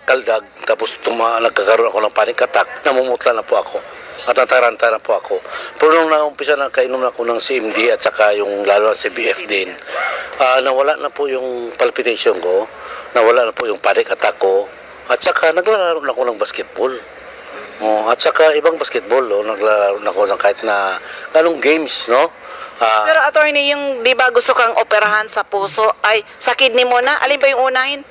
[SPEAKER 3] kaldag, tapos nagkakaroon ako ng panic attack, namumutla na po ako. At nataranta na po ako. Pero nung naumpisa na kainom na ako ng CMD at saka yung lalo sa CBF din, nawala na po yung palpitation ko, nawala na po yung panic attack ko, at saka naglalaro na ako ng basketball. At saka ibang basketball, naglalaro na ako ng kahit na ganong games, no?
[SPEAKER 2] Pero attorney, yung di ba gusto kang operahan sa puso, ay sa kidney mo na? Alin ba yung unahin?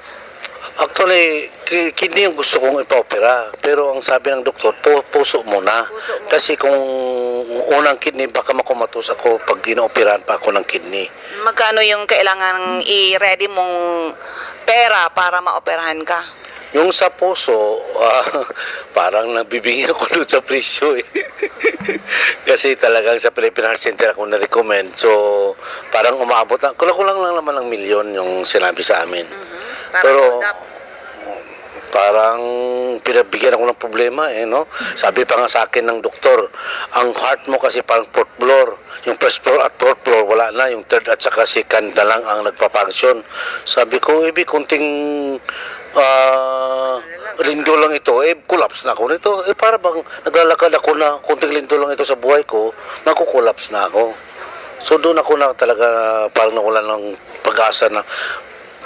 [SPEAKER 3] Actually, kidney yung gusto kong ipa-opera. Pero ang sabi ng doktor, puso muna. Kasi kung unang kidney, baka makumatos ako pag inooperahan pa ako ng kidney.
[SPEAKER 2] Magkano yung kailangan i-ready mong pera para maoperahan ka?
[SPEAKER 3] Yung sa puso, parang nabibigyan ako doon sa presyo eh. Kasi talagang sa Philippine Heart Center ako na-recommend. So, parang umabot na, kulang lang naman ng milyon yung sinabi sa amin. Pero, parang pinabigyan ako ng problema eh, no? Sabi pa nga sa akin ng doktor, ang heart mo kasi parang fourth floor. Yung first floor at fourth floor, wala na. Yung third at saka second na lang ang nagpa-function. Sabi ko, kunting lindo lang ito, collapse na ako nito. Para bang naglalakad ako na kunting lindo lang ito sa buhay ko, magkukulaps na ako. So doon ako na talaga parang nawala ng pag-asa na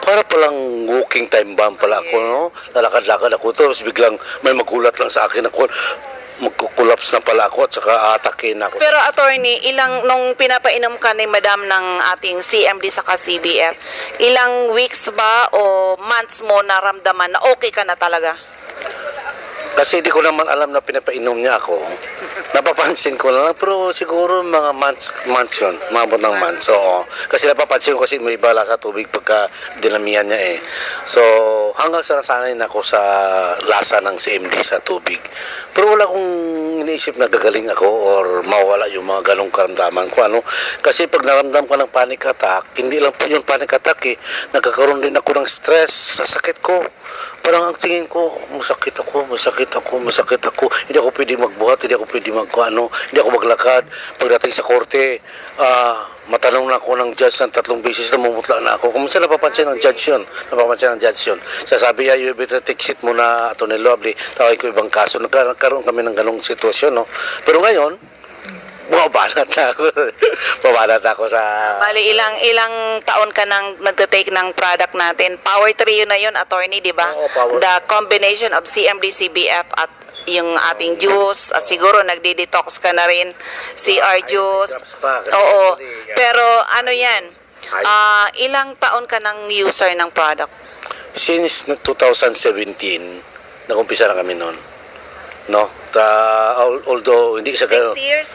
[SPEAKER 3] para palang walking time bomb pala ako, no? Lalakad-lakad ako to, tapos biglang may magulat lang sa akin ako, magkukulaps na pala ako at saka atakin ako.
[SPEAKER 2] Pero attorney, nung pinapainom ka ni madam ng ating CMD saka CBF, ilang weeks ba o months mo naramdaman na okay ka na talaga?
[SPEAKER 3] Kasi hindi ko naman alam na pinapainom niya ako. Napapansin ko lang, pero siguro mga months yun, mabot ng months. So, kasi napapansin ko kasi may bala sa tubig pagka dinamihan niya eh. So, hanggang sa nasanay na ako sa lasa ng CMD sa tubig. Pero wala kong iniisip na gagaling ako or mawala yung mga ganong karamdaman ko. Kasi pag naramdam ko ng panic attack, hindi lang po yung panic attack eh. Nagkakaroon din ako ng stress sa sakit ko. Parang ang tingin ko, masakit ako. Hindi ako pwede magbuhat, hindi ako pwede hindi ako maglakad. Pagdating sa korte, matanong na ako ng judge ng 3 beses, namumutla na ako. Kung minsan napapansin ng judge yun. Sasabi niya, you better take seat muna, Atty. Lovely. Tawag ko ibang kaso. Nagkaroon kami ng ganong sitwasyon, no? Pero ngayon, babanat na ako sa...
[SPEAKER 2] Bali, ilang taon ka nang nagtatake ng product natin. Power Trio na yun, attorney, di ba?
[SPEAKER 3] Oo, Power.
[SPEAKER 2] The combination of CMD, CBF at yung ating juice at siguro nagdi-detox ka na rin, CR juice. Oo. Pero ano yan? Ilang taon ka nang user ng product?
[SPEAKER 3] Since 2017, nag-umpisa na kami noon. No? Although hindi sa
[SPEAKER 2] 6 years?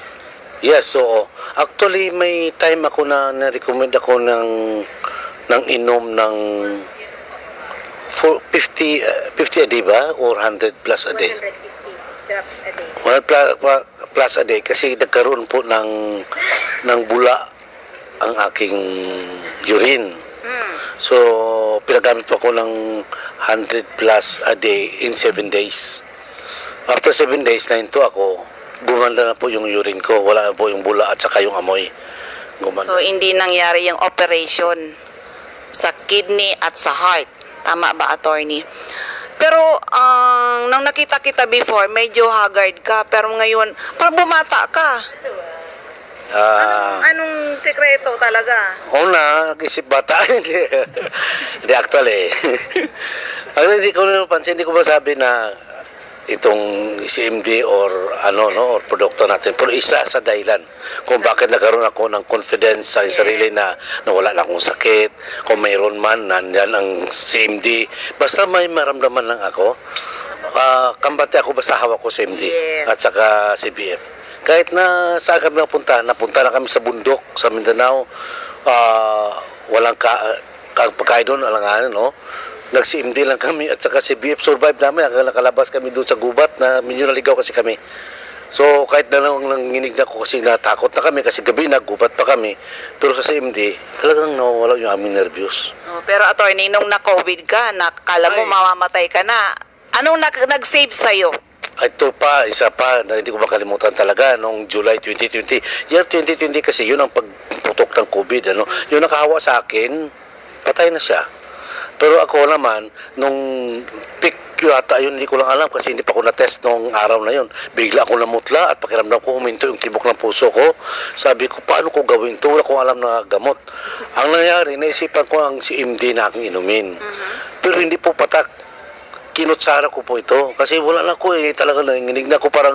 [SPEAKER 3] Yes, so actually may time ako na na-recommend ako ng inom ng 50 a day ba? Or 100 plus a day?
[SPEAKER 4] 150 drops a day.
[SPEAKER 3] 100 plus a day kasi nagkaroon po ng bula ang aking urine. So, pinagamit po ako ng 100 plus a day in 7 days. After 7 days, nahinto ako, gumanda na po yung urine ko. Wala na po yung bula at saka yung amoy. Gumanda.
[SPEAKER 2] So, hindi nangyari yung operation sa kidney at sa heart. Tama ba, attorney? Pero, nang nakita kita before, medyo haggard ka. Pero ngayon, parang bumata ka. Anong sekreto talaga?
[SPEAKER 3] Una, nag-isip bata. Hindi actually. Hindi ko napansin, hindi ko masabi na itong CMD or or produkto natin. Pero isa sa dahilan kung bakit nagkaroon ako ng confidence sa sarili na wala na akong sakit, kung mayroon man, nandyan ang CMD. Basta may maramdaman lang ako. Kambate ako basta hawak ko CMD at saka CBF. Kahit na saan kami napunta na kami sa bundok, sa Mindanao, walang pagkain doon, alanganan, no? Nag-CMD lang kami at saka si BF survive namin. Nakalabas kami doon sa gubat na medyo naligaw kasi kami. So kahit na nanginig na ako kasi natakot na kami kasi gabi naggubat pa kami. Pero sa CMD, talagang nawawala yung aming nervyos.
[SPEAKER 2] Pero attorney, nung na-COVID ka, nakala mo mamamatay ka na, anong nag-save sa'yo?
[SPEAKER 3] Ito pa, isa pa, na hindi ko makalimutan talaga, noong July 2020. Year 2020 kasi yun ang pagputok ng COVID. Yung nakahawa sa akin, patay na siya. Pero ako naman, nung peak yata yun, hindi ko lang alam kasi hindi pa ako na-test nung araw na yun. Bigla ako namutla at pakiramdam ko huminto yung tibok ng puso ko. Sabi ko, paano ko gawin ito? Wala kong alam na gamot. Ang nangyari, naisipan ko ang CMD na aking inumin. Pero hindi po patak. Kinutsara ko po ito kasi wala na ko talaga nanginginig na ko, parang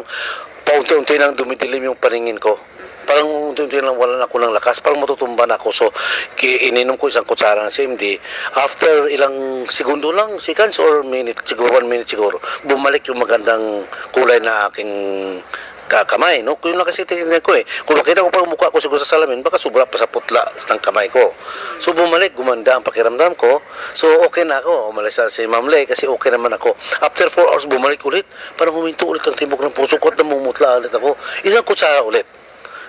[SPEAKER 3] paunti-unti nang dumidilim yung paningin ko. Parang unti-unti lang wala na ako ng lakas, parang matutumba na ako. So, ininom ko isang kutsara ng CMD. After ilang segundo lang, seconds or minute, siguro 1 minute siguro, bumalik yung magandang kulay na aking kamay, no? Kung yun lang kasi tinignan ko Kung makita ko pa mukha ko siguro sa salamin, baka sobra pa sa putla ng kamay ko. So bumalik, gumanda ang pakiramdam ko. So okay na ako. Umalis na si Ma'am Lay kasi okay naman ako. After 4 hours, bumalik ulit. Parang huminto ulit ang tibok ng puso ko at namumutla ulit ako. Isang kutsara ulit.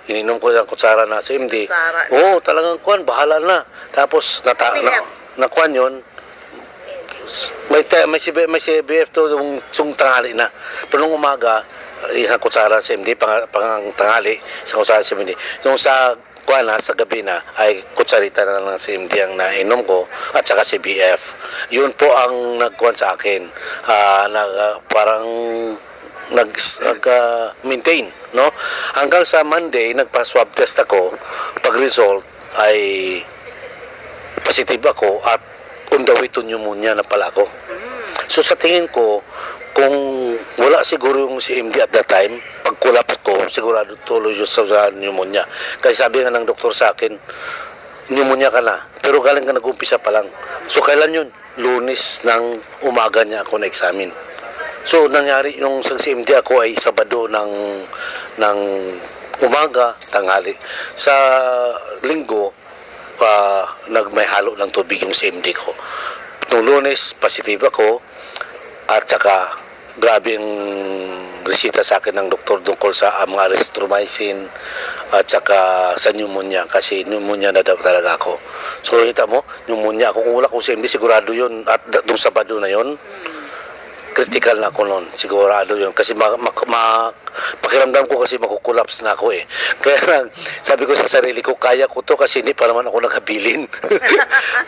[SPEAKER 3] Ininom ko isang kutsara na CMD. Oo, talagang kuwan, bahala na. Tapos, nakuan yun. May CBF to yung tanghali na. Pero nung umaga, isang kutsara CMD, pang tanghali, isang kutsara CMD. Nung sa gabi na, ay kutsarita na lang ng CMD ang nainom ko, at saka CBF. Yun po ang nagkuhan sa akin. Parang nag-maintain, no? Hanggang sa Monday, nagpa-swab test ako. Pag-result ay positive ako at on the way to pneumonia na pala ako. So sa tingin ko, kung wala siguro yung CMD at that time, pag kulaps ko, sigurado tuloy yung sa pneumonia. Kasi sabi nga ng doktor sa akin, pneumonia ka na, pero galing ka nag-umpisa pa lang. So kailan yun? Lunes ng umaga niya ako na-examine. So nangyari yung sa CMD ako ay Sabado ng umaga, tanghali. Sa Linggo, may halo ng tubig yung CMD ko. Noong Lunes, positive ako. At saka, grabe ang resita sa akin ng doktor tungkol sa mga erythromycin at saka sa pneumonia kasi pneumonia na daw talaga ako. So, kita mo, pneumonia ako. Kung wala kong CMD, sigurado yun. At nung Sabado na yun, critical na ako noon. Sigurado yun. Kasi pakiramdam ko kasi makukulaps na ako Kaya sabi ko sa sarili ko, kaya ko to kasi hindi pa naman ako nakabilin.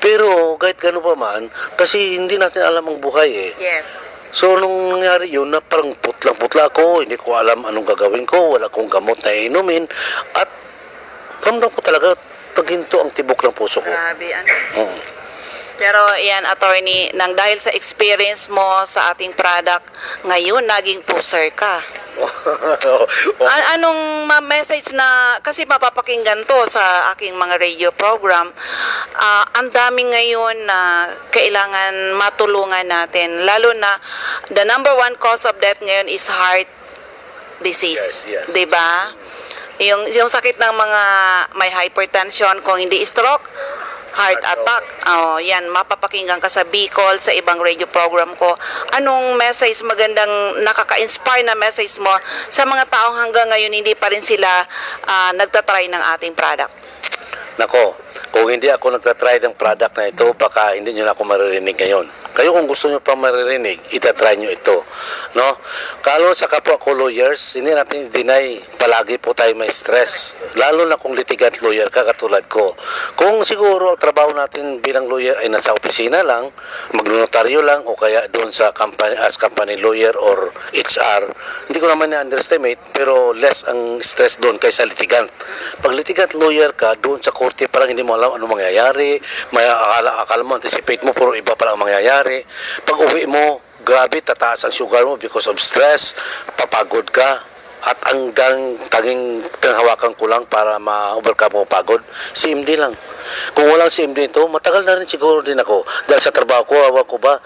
[SPEAKER 3] Pero kahit gano'n pa man, kasi hindi natin alam ang buhay
[SPEAKER 2] Yes.
[SPEAKER 3] So nung nangyari yun, na parang putlang-putla ako, hindi ko alam anong gagawin ko, wala kong gamot na inumin, at ramdam ko talaga paghinto ang tibok ng puso ko.
[SPEAKER 2] Grabe, Pero yan, attorney, dahil sa experience mo sa ating product, ngayon naging pusher ka. Anong message na, kasi mapapakinggan to sa aking mga radio program, ang dami ngayon na kailangan matulungan natin, lalo na the number one cause of death ngayon is heart disease,
[SPEAKER 3] Yes.
[SPEAKER 2] 'di ba? Yung sakit ng mga may hypertension, kung hindi stroke, heart attack. Oh, yan, mapapakinggan ka sa Bicol, sa ibang radio program ko. Anong message, magandang nakaka-inspire na message mo sa mga taong hanggang ngayon hindi pa rin sila nagtatry ng ating product?
[SPEAKER 3] Nako, kung hindi ako nagtatry ng product na ito, baka hindi nyo na ako maririnig ngayon. Kayo kung gusto nyo pa maririnig, itatry nyo ito. No? Kalo sa kapwa ko lawyers, hindi natin i-deny, palagi po tayo may stress. Lalo na kung litigant lawyer ka katulad ko. Kung siguro ang trabaho natin bilang lawyer ay nasa opisina lang, magnotaryo lang, o kaya doon sa company, as company lawyer or HR, hindi ko naman na-underestimate, pero less ang stress doon kaysa litigant. Pag litigant lawyer ka, doon sa korte parang hindi mo alam ano mangyayari, may akala mo, anticipate mo, pero iba pala ang mangyayari. Pag uwi mo, grabe, tataas ang sugar mo because of stress, papagod ka, at ang tanging pinanghawakan ko lang para ma-overcome mo pagod, CMD lang. Kung walang CMD ito, matagal na rin siguro din ako. Dahil sa trabaho ko, awa ko ba,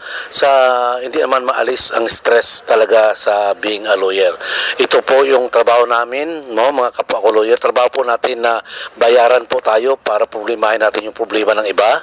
[SPEAKER 3] hindi naman maalis ang stress talaga sa being a lawyer. Ito po yung trabaho namin, no, mga kapwa ko lawyer. Trabaho po natin na bayaran po tayo para problemahin natin yung problema ng iba.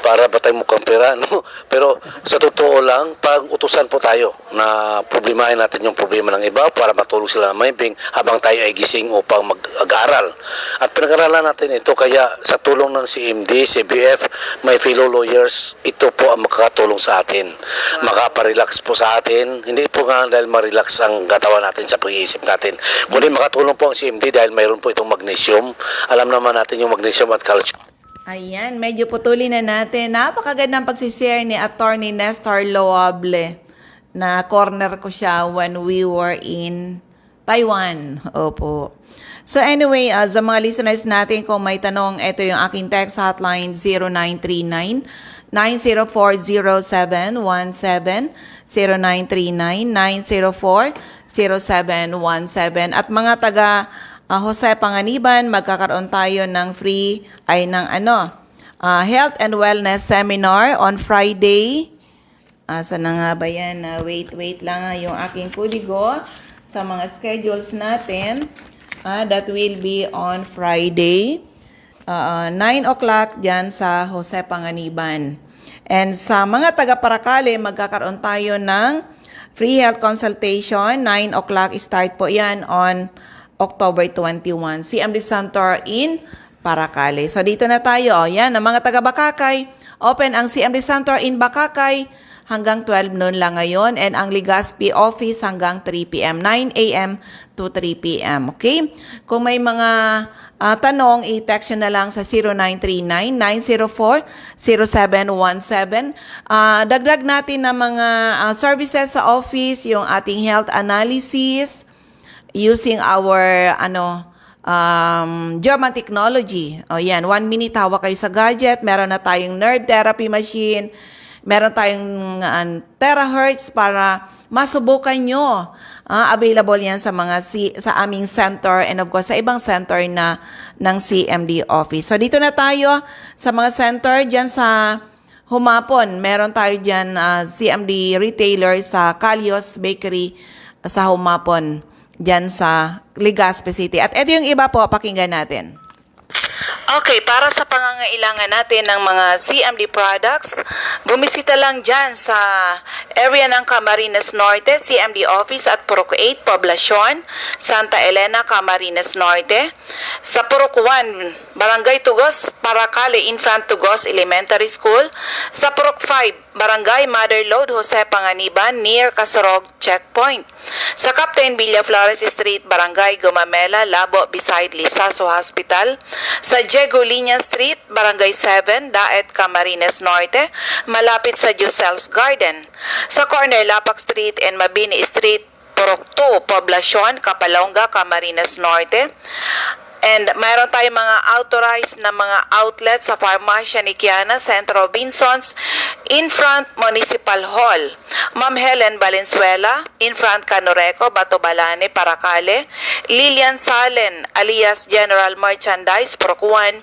[SPEAKER 3] Para ba tayo mukhang pera, no? Pero sa totoo lang, pag utusan po tayo na problemahin natin yung problema ng iba para matulog sila ng mahimbing habang tayo ay gising upang mag-aral. At pinag-aralan natin ito, kaya sa tulong ng CMD, CBF, may fellow lawyers, ito po ang makakatulong sa atin. Makaparelax po sa atin. Hindi po nga dahil ma-relax ang katawan natin sa pag-iisip natin. Kundi makatulong po ang CMD dahil mayroon po itong magnesium. Alam naman natin yung magnesium at calcium.
[SPEAKER 2] Ayan, medyo putulin na natin. Napakagandang pagsishare ni Attorney Nestor Loable. Na corner ko siya when we were in Taiwan. Opo. So anyway, sa mga listeners natin, kung may tanong, ito yung aking text hotline 0939-904-0717, 0939-904-0717. At mga taga Jose Panganiban, magkakaroon tayo ng health and wellness seminar on Friday. Asa na nga ba yan? Wait lang yung aking kuligo sa mga schedules natin. That will be on Friday, 9 o'clock dyan sa Jose Panganiban. And sa mga taga-Paracale, magkakaroon tayo ng free health consultation. 9 o'clock start po yan on October 21. CMD Center in Paracale. So dito na tayo. Yan, ang mga taga-Bakakay. Open ang CMD Center in Bakakay hanggang 12 noon lang ngayon, and ang Legazpi office hanggang 3 p.m. 9 a.m. to 3 p.m. Okay? Kung may mga tanong, i-text nyo na lang sa 0939-904-0717. Dagdag natin na mga services sa office, yung ating health analysis, using our German technology. O yan, 1 minute hawak kayo sa gadget, meron na tayong nerve therapy machine, meron tayong terahertz para masubukan nyo. Available yan sa sa aming center and of course sa ibang center na ng CMD office. So dito na tayo sa mga center dyan sa Humapon. Meron tayo dyan CMD retailer sa Calios Bakery sa Humapon, dyan sa Legazpi City. At ito yung iba po, pakinggan natin. Okay, para sa pangangailangan natin ng mga CMD products, bumisita lang dyan sa area ng Camarines Norte, CMD Office at Purok 8, Poblacion, Santa Elena, Camarines Norte. Sa Purok 1, Barangay Tugos, Paracale, Infant Tugos Elementary School. Sa Purok 5, Barangay Mother Lode, Jose Panganiban, near Casorog Checkpoint. Sa Captain Villaflores Street, Barangay Gumamela, Labo, beside Lisaso Hospital. Sa Diego Liña Street, Barangay 7, Daet, Camarines Norte, malapit sa Giselle's Garden. Sa corner Lapak Street and Mabini Street, Purok 2, Poblacion, Kapalonga, Camarines Norte. And mayroon tayong mga authorized na mga outlets sa Farmacia ni Kiana, Centro Robinsons, Infront Municipal Hall. Ma'am Helen Valenzuela, Infront Canoreco, Batobalane, Paracale. Lilian Salen, alias General Merchandise, Purok 1,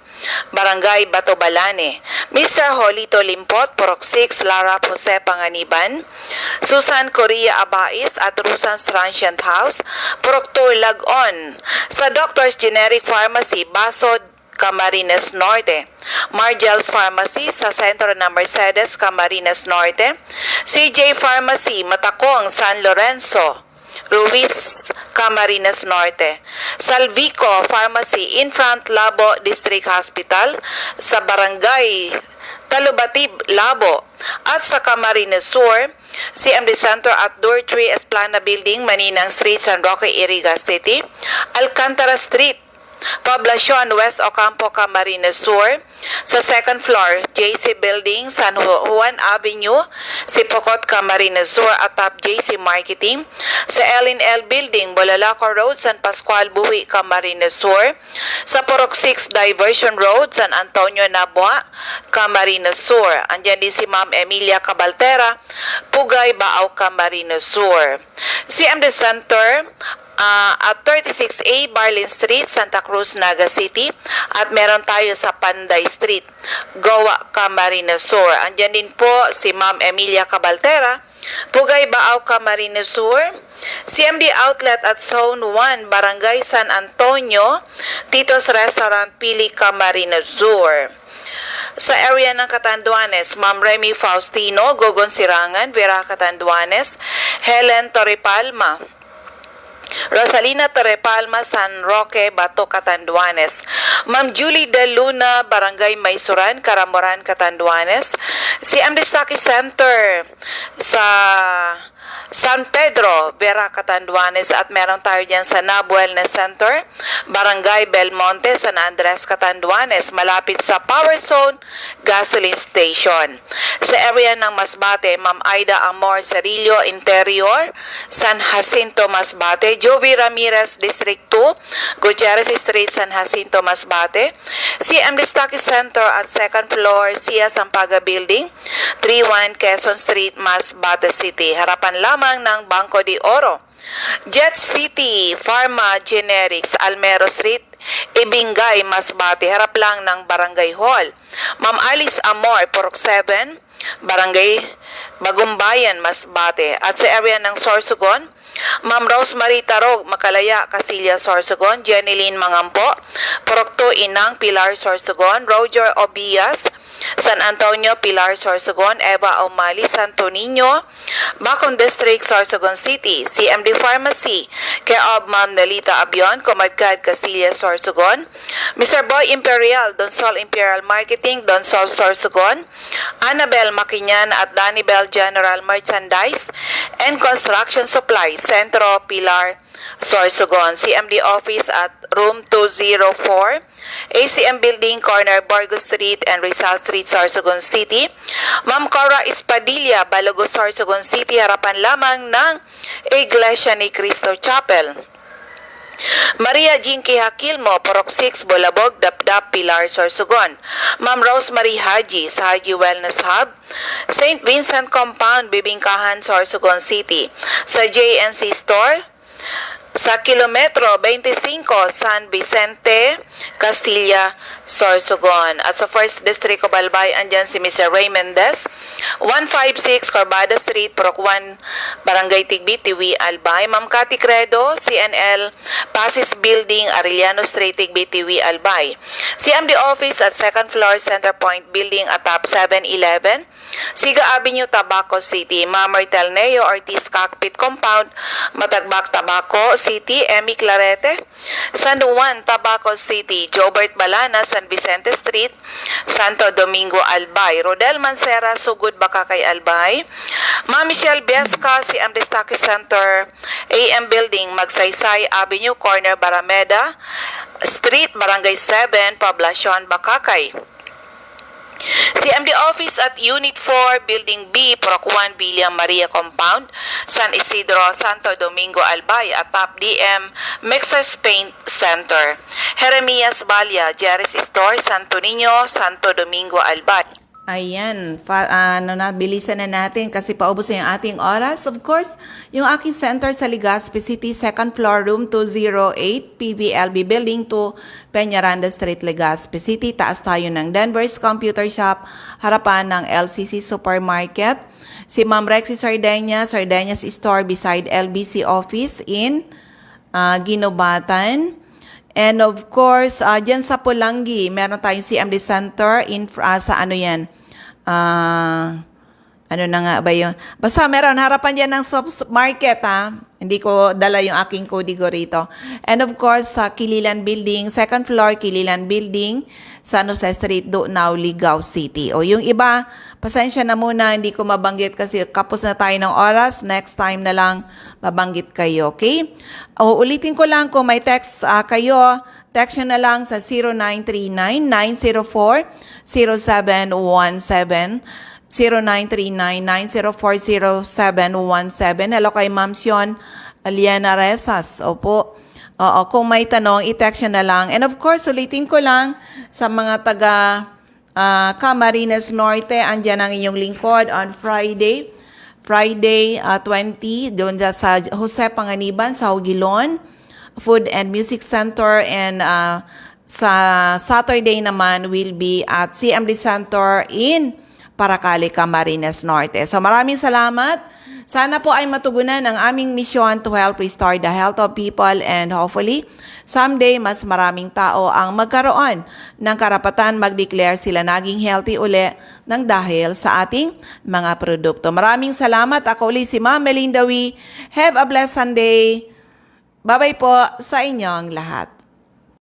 [SPEAKER 2] Barangay Batobalane. Mr. Holito Limpot, Purok 6, Lara Jose Panganiban. Susan Correa Abais at Rusans Transient House, Purok 2, Lagon. Sa Doctor's Generic Pharmacy, Basod, Camarines Norte. Margel's Pharmacy sa sentro ng Mercedes, Camarines Norte. CJ Pharmacy, Matakong, San Lorenzo, Ruiz, Camarines Norte. Salvico Pharmacy, Infront Labo District Hospital sa Barangay Talubatib, Labo. At sa Camarines Sur, CMD Center at Dortree Esplana Building, Maninang Street, San Roque, Iriga City. Alcantara Street, Poblacion, West Ocampo, Camarines Sur. Sa second floor, JC Building, San Juan Avenue, Sipocot, Camarines Sur at Top JC Marketing. Sa L&L Building, Bolalaco Road, San Pascual, Buhi, Camarines Sur. Sa Purok 6 Diversion Road, San Antonio, Nabua, Camarines Sur. Andyan din si Ma'am Emilia Cabaltera, Pugay, Baaw, Camarines Sur. CMD Center, at 36A Barlin Street, Santa Cruz, Naga City. At meron tayo sa Panday Street, Goa, Camarines Sur. Andyan din po si Ma'am Emilia Cabaltera, Pugay, Baaw, Camarines Sur. CMD Outlet at Zone 1, Barangay San Antonio, Tito's Restaurant, Pili, Camarines Sur. Sa area ng Catanduanes, Ma'am Remy Faustino, Gogon Sirangan, Vera Catanduanes. Helen Torrepalma, Rosalina Torrepalma, San Roque, Bato, Catanduanes. Ma'am Julie De Luna, Barangay Maysuran, Caramoran, Catanduanes. Si Amdistaki Center sa San Pedro, Vera, Catanduanes. At meron tayo dyan sa NAB Wellness Center, Barangay Belmonte, San Andres, Catanduanes, malapit sa Power Zone Gasoline Station. Sa area ng Masbate, Ma'am Aida Amor Cerillo, Interior, San Jacinto, Masbate. Jovi Ramirez, District 2, Gutierrez Street, San Jacinto, Masbate. CM Distaki Center at second floor, Sia Sampaga Building, 31 Quezon Street, Masbate City. Harapan lamang ng Banco de Oro. Jet City Pharma Generics, Almero Street, Ibingay, Masbate. Harap lang ng Barangay Hall. Ma'am Alice Amor, Purok 7, Barangay Bagumbayan, Masbate. At sa area ng Sorsogon, Ma'am Rosemary Tarog, Makalaya, Casillas, Sorsogon. Jeneline Mangampo, Purok 2, Inang, Pilar, Sorsogon. Roger Obias, San Antonio, Pilar, Sorsogon. Eva Omali, Santo Niño, Bacon District, Sorsogon City. CMD Pharmacy, care of Ma'am Nelita Abion, Comadcad, Casillas, Sorsogon. Mr. Boy Imperial, Donsol Imperial Marketing, Donsol, Sorsogon. Annabel Maquinyan at Danibel General Merchandise and Construction Supplies, Centro, Pilar, Sorsogon. CMD Office at Room 204, ACM Building, Corner, Burgos Street and Rizal Street, Sorsogon City. Ma'am Cora Espadilla, Balogo, Sorsogon City. Harapan lamang ng Iglesia ni Cristo Chapel. Maria Jinky Hakilmo, Purok 6, Bolabog, Dapdap, Pilar, Sorsogon. Ma'am Rosemary Haji sa Haji Wellness Hub, St. Vincent Compound, Bibingkahan, Sorsogon City. Sa JNC Store, sa Kilometro 25, San Vicente, Castilla, Sorsogon. At sa 1st District of Albay, andyan si Mr. Ray Mendez, 156 Corbada Street, Purok 1, Barangay Tigbi, Tiwi, Albay. Ma'am Cathy Credo, CNL, Pasis Building, Arellano Street, Tigbi, Tiwi, Albay. CMD Office at 2nd floor, Center Point Building at Top 711, Siga Avenue, Tabaco City. Ma'am Martel Neo Ortiz Cockpit Compound, Matagbak, Tabaco City. Emmy Clarete, San Juan, Tabaco City. Jobert Balana, San Vicente Street, Santo Domingo, Albay. Rodel Mancera, Sugod, Bakakay, Albay. Ma'am Michelle Biesca, si Amdistaki Center, AM Building, Magsaysay Avenue, Corner, Barameda Street, Barangay 7, Poblacion, Bakakay. CMD Office at Unit 4, Building B, Purok 1, William Maria Compound, San Isidro, Santo Domingo, Albay. At Top DM, Mixers Paint Center. Jeremias Balia, Jerry's Store, Santo Niño, Santo Domingo, Albay. Ayan, bilisan na natin kasi paubos na yung ating oras. Of course, yung aking center sa Legazpi City, 2nd floor, room 208, PVLB Building 2, Peñaranda Street, Legazpi City. Taas tayo ng Denver's Computer Shop, harapan ng LCC Supermarket. Si Ma'am Rexy Sardeñas Store beside LBC Office in Ginobatan. And of course, dyan sa Pulangi, meron tayong CMD Center sa ano yan? Ano na nga ba yun? Basta meron, harapan dyan ng supermarket ha. Hindi ko dala yung aking kodigo rito. And of course, sa Kililan Building, 2nd floor, Kililan Building, San Jose Street, Dunaw, Ligao City. O yung iba, pasensya na muna, hindi ko mabanggit kasi kapos na tayo ng oras. Next time na lang mabanggit kayo, okay? O, ulitin ko lang kung may text kayo, text nyo na lang sa 0939-904-0717. 0939-904-0717. Hello kay Ma'am Sion Aliana Resas. Opo. Oo, kung may tanong, i-text nyo na lang. And of course, ulitin ko lang sa mga taga Camarines Norte, andyan ang inyong lingkod on Friday 20, doon sa Jose Panganiban, sa Hugilon Food and Music Center, and sa Saturday naman will be at CMD Center in Paracali, Camarines Norte. So maraming salamat. Sana po ay matugunan ang aming misyon to help restore the health of people, and hopefully someday mas maraming tao ang magkaroon ng karapatan mag-declare sila naging healthy uli ng dahil sa ating mga produkto. Maraming salamat. Ako ulit si Ma'am Melinda Wee. Have a blessed Sunday. Bye-bye po sa inyong lahat.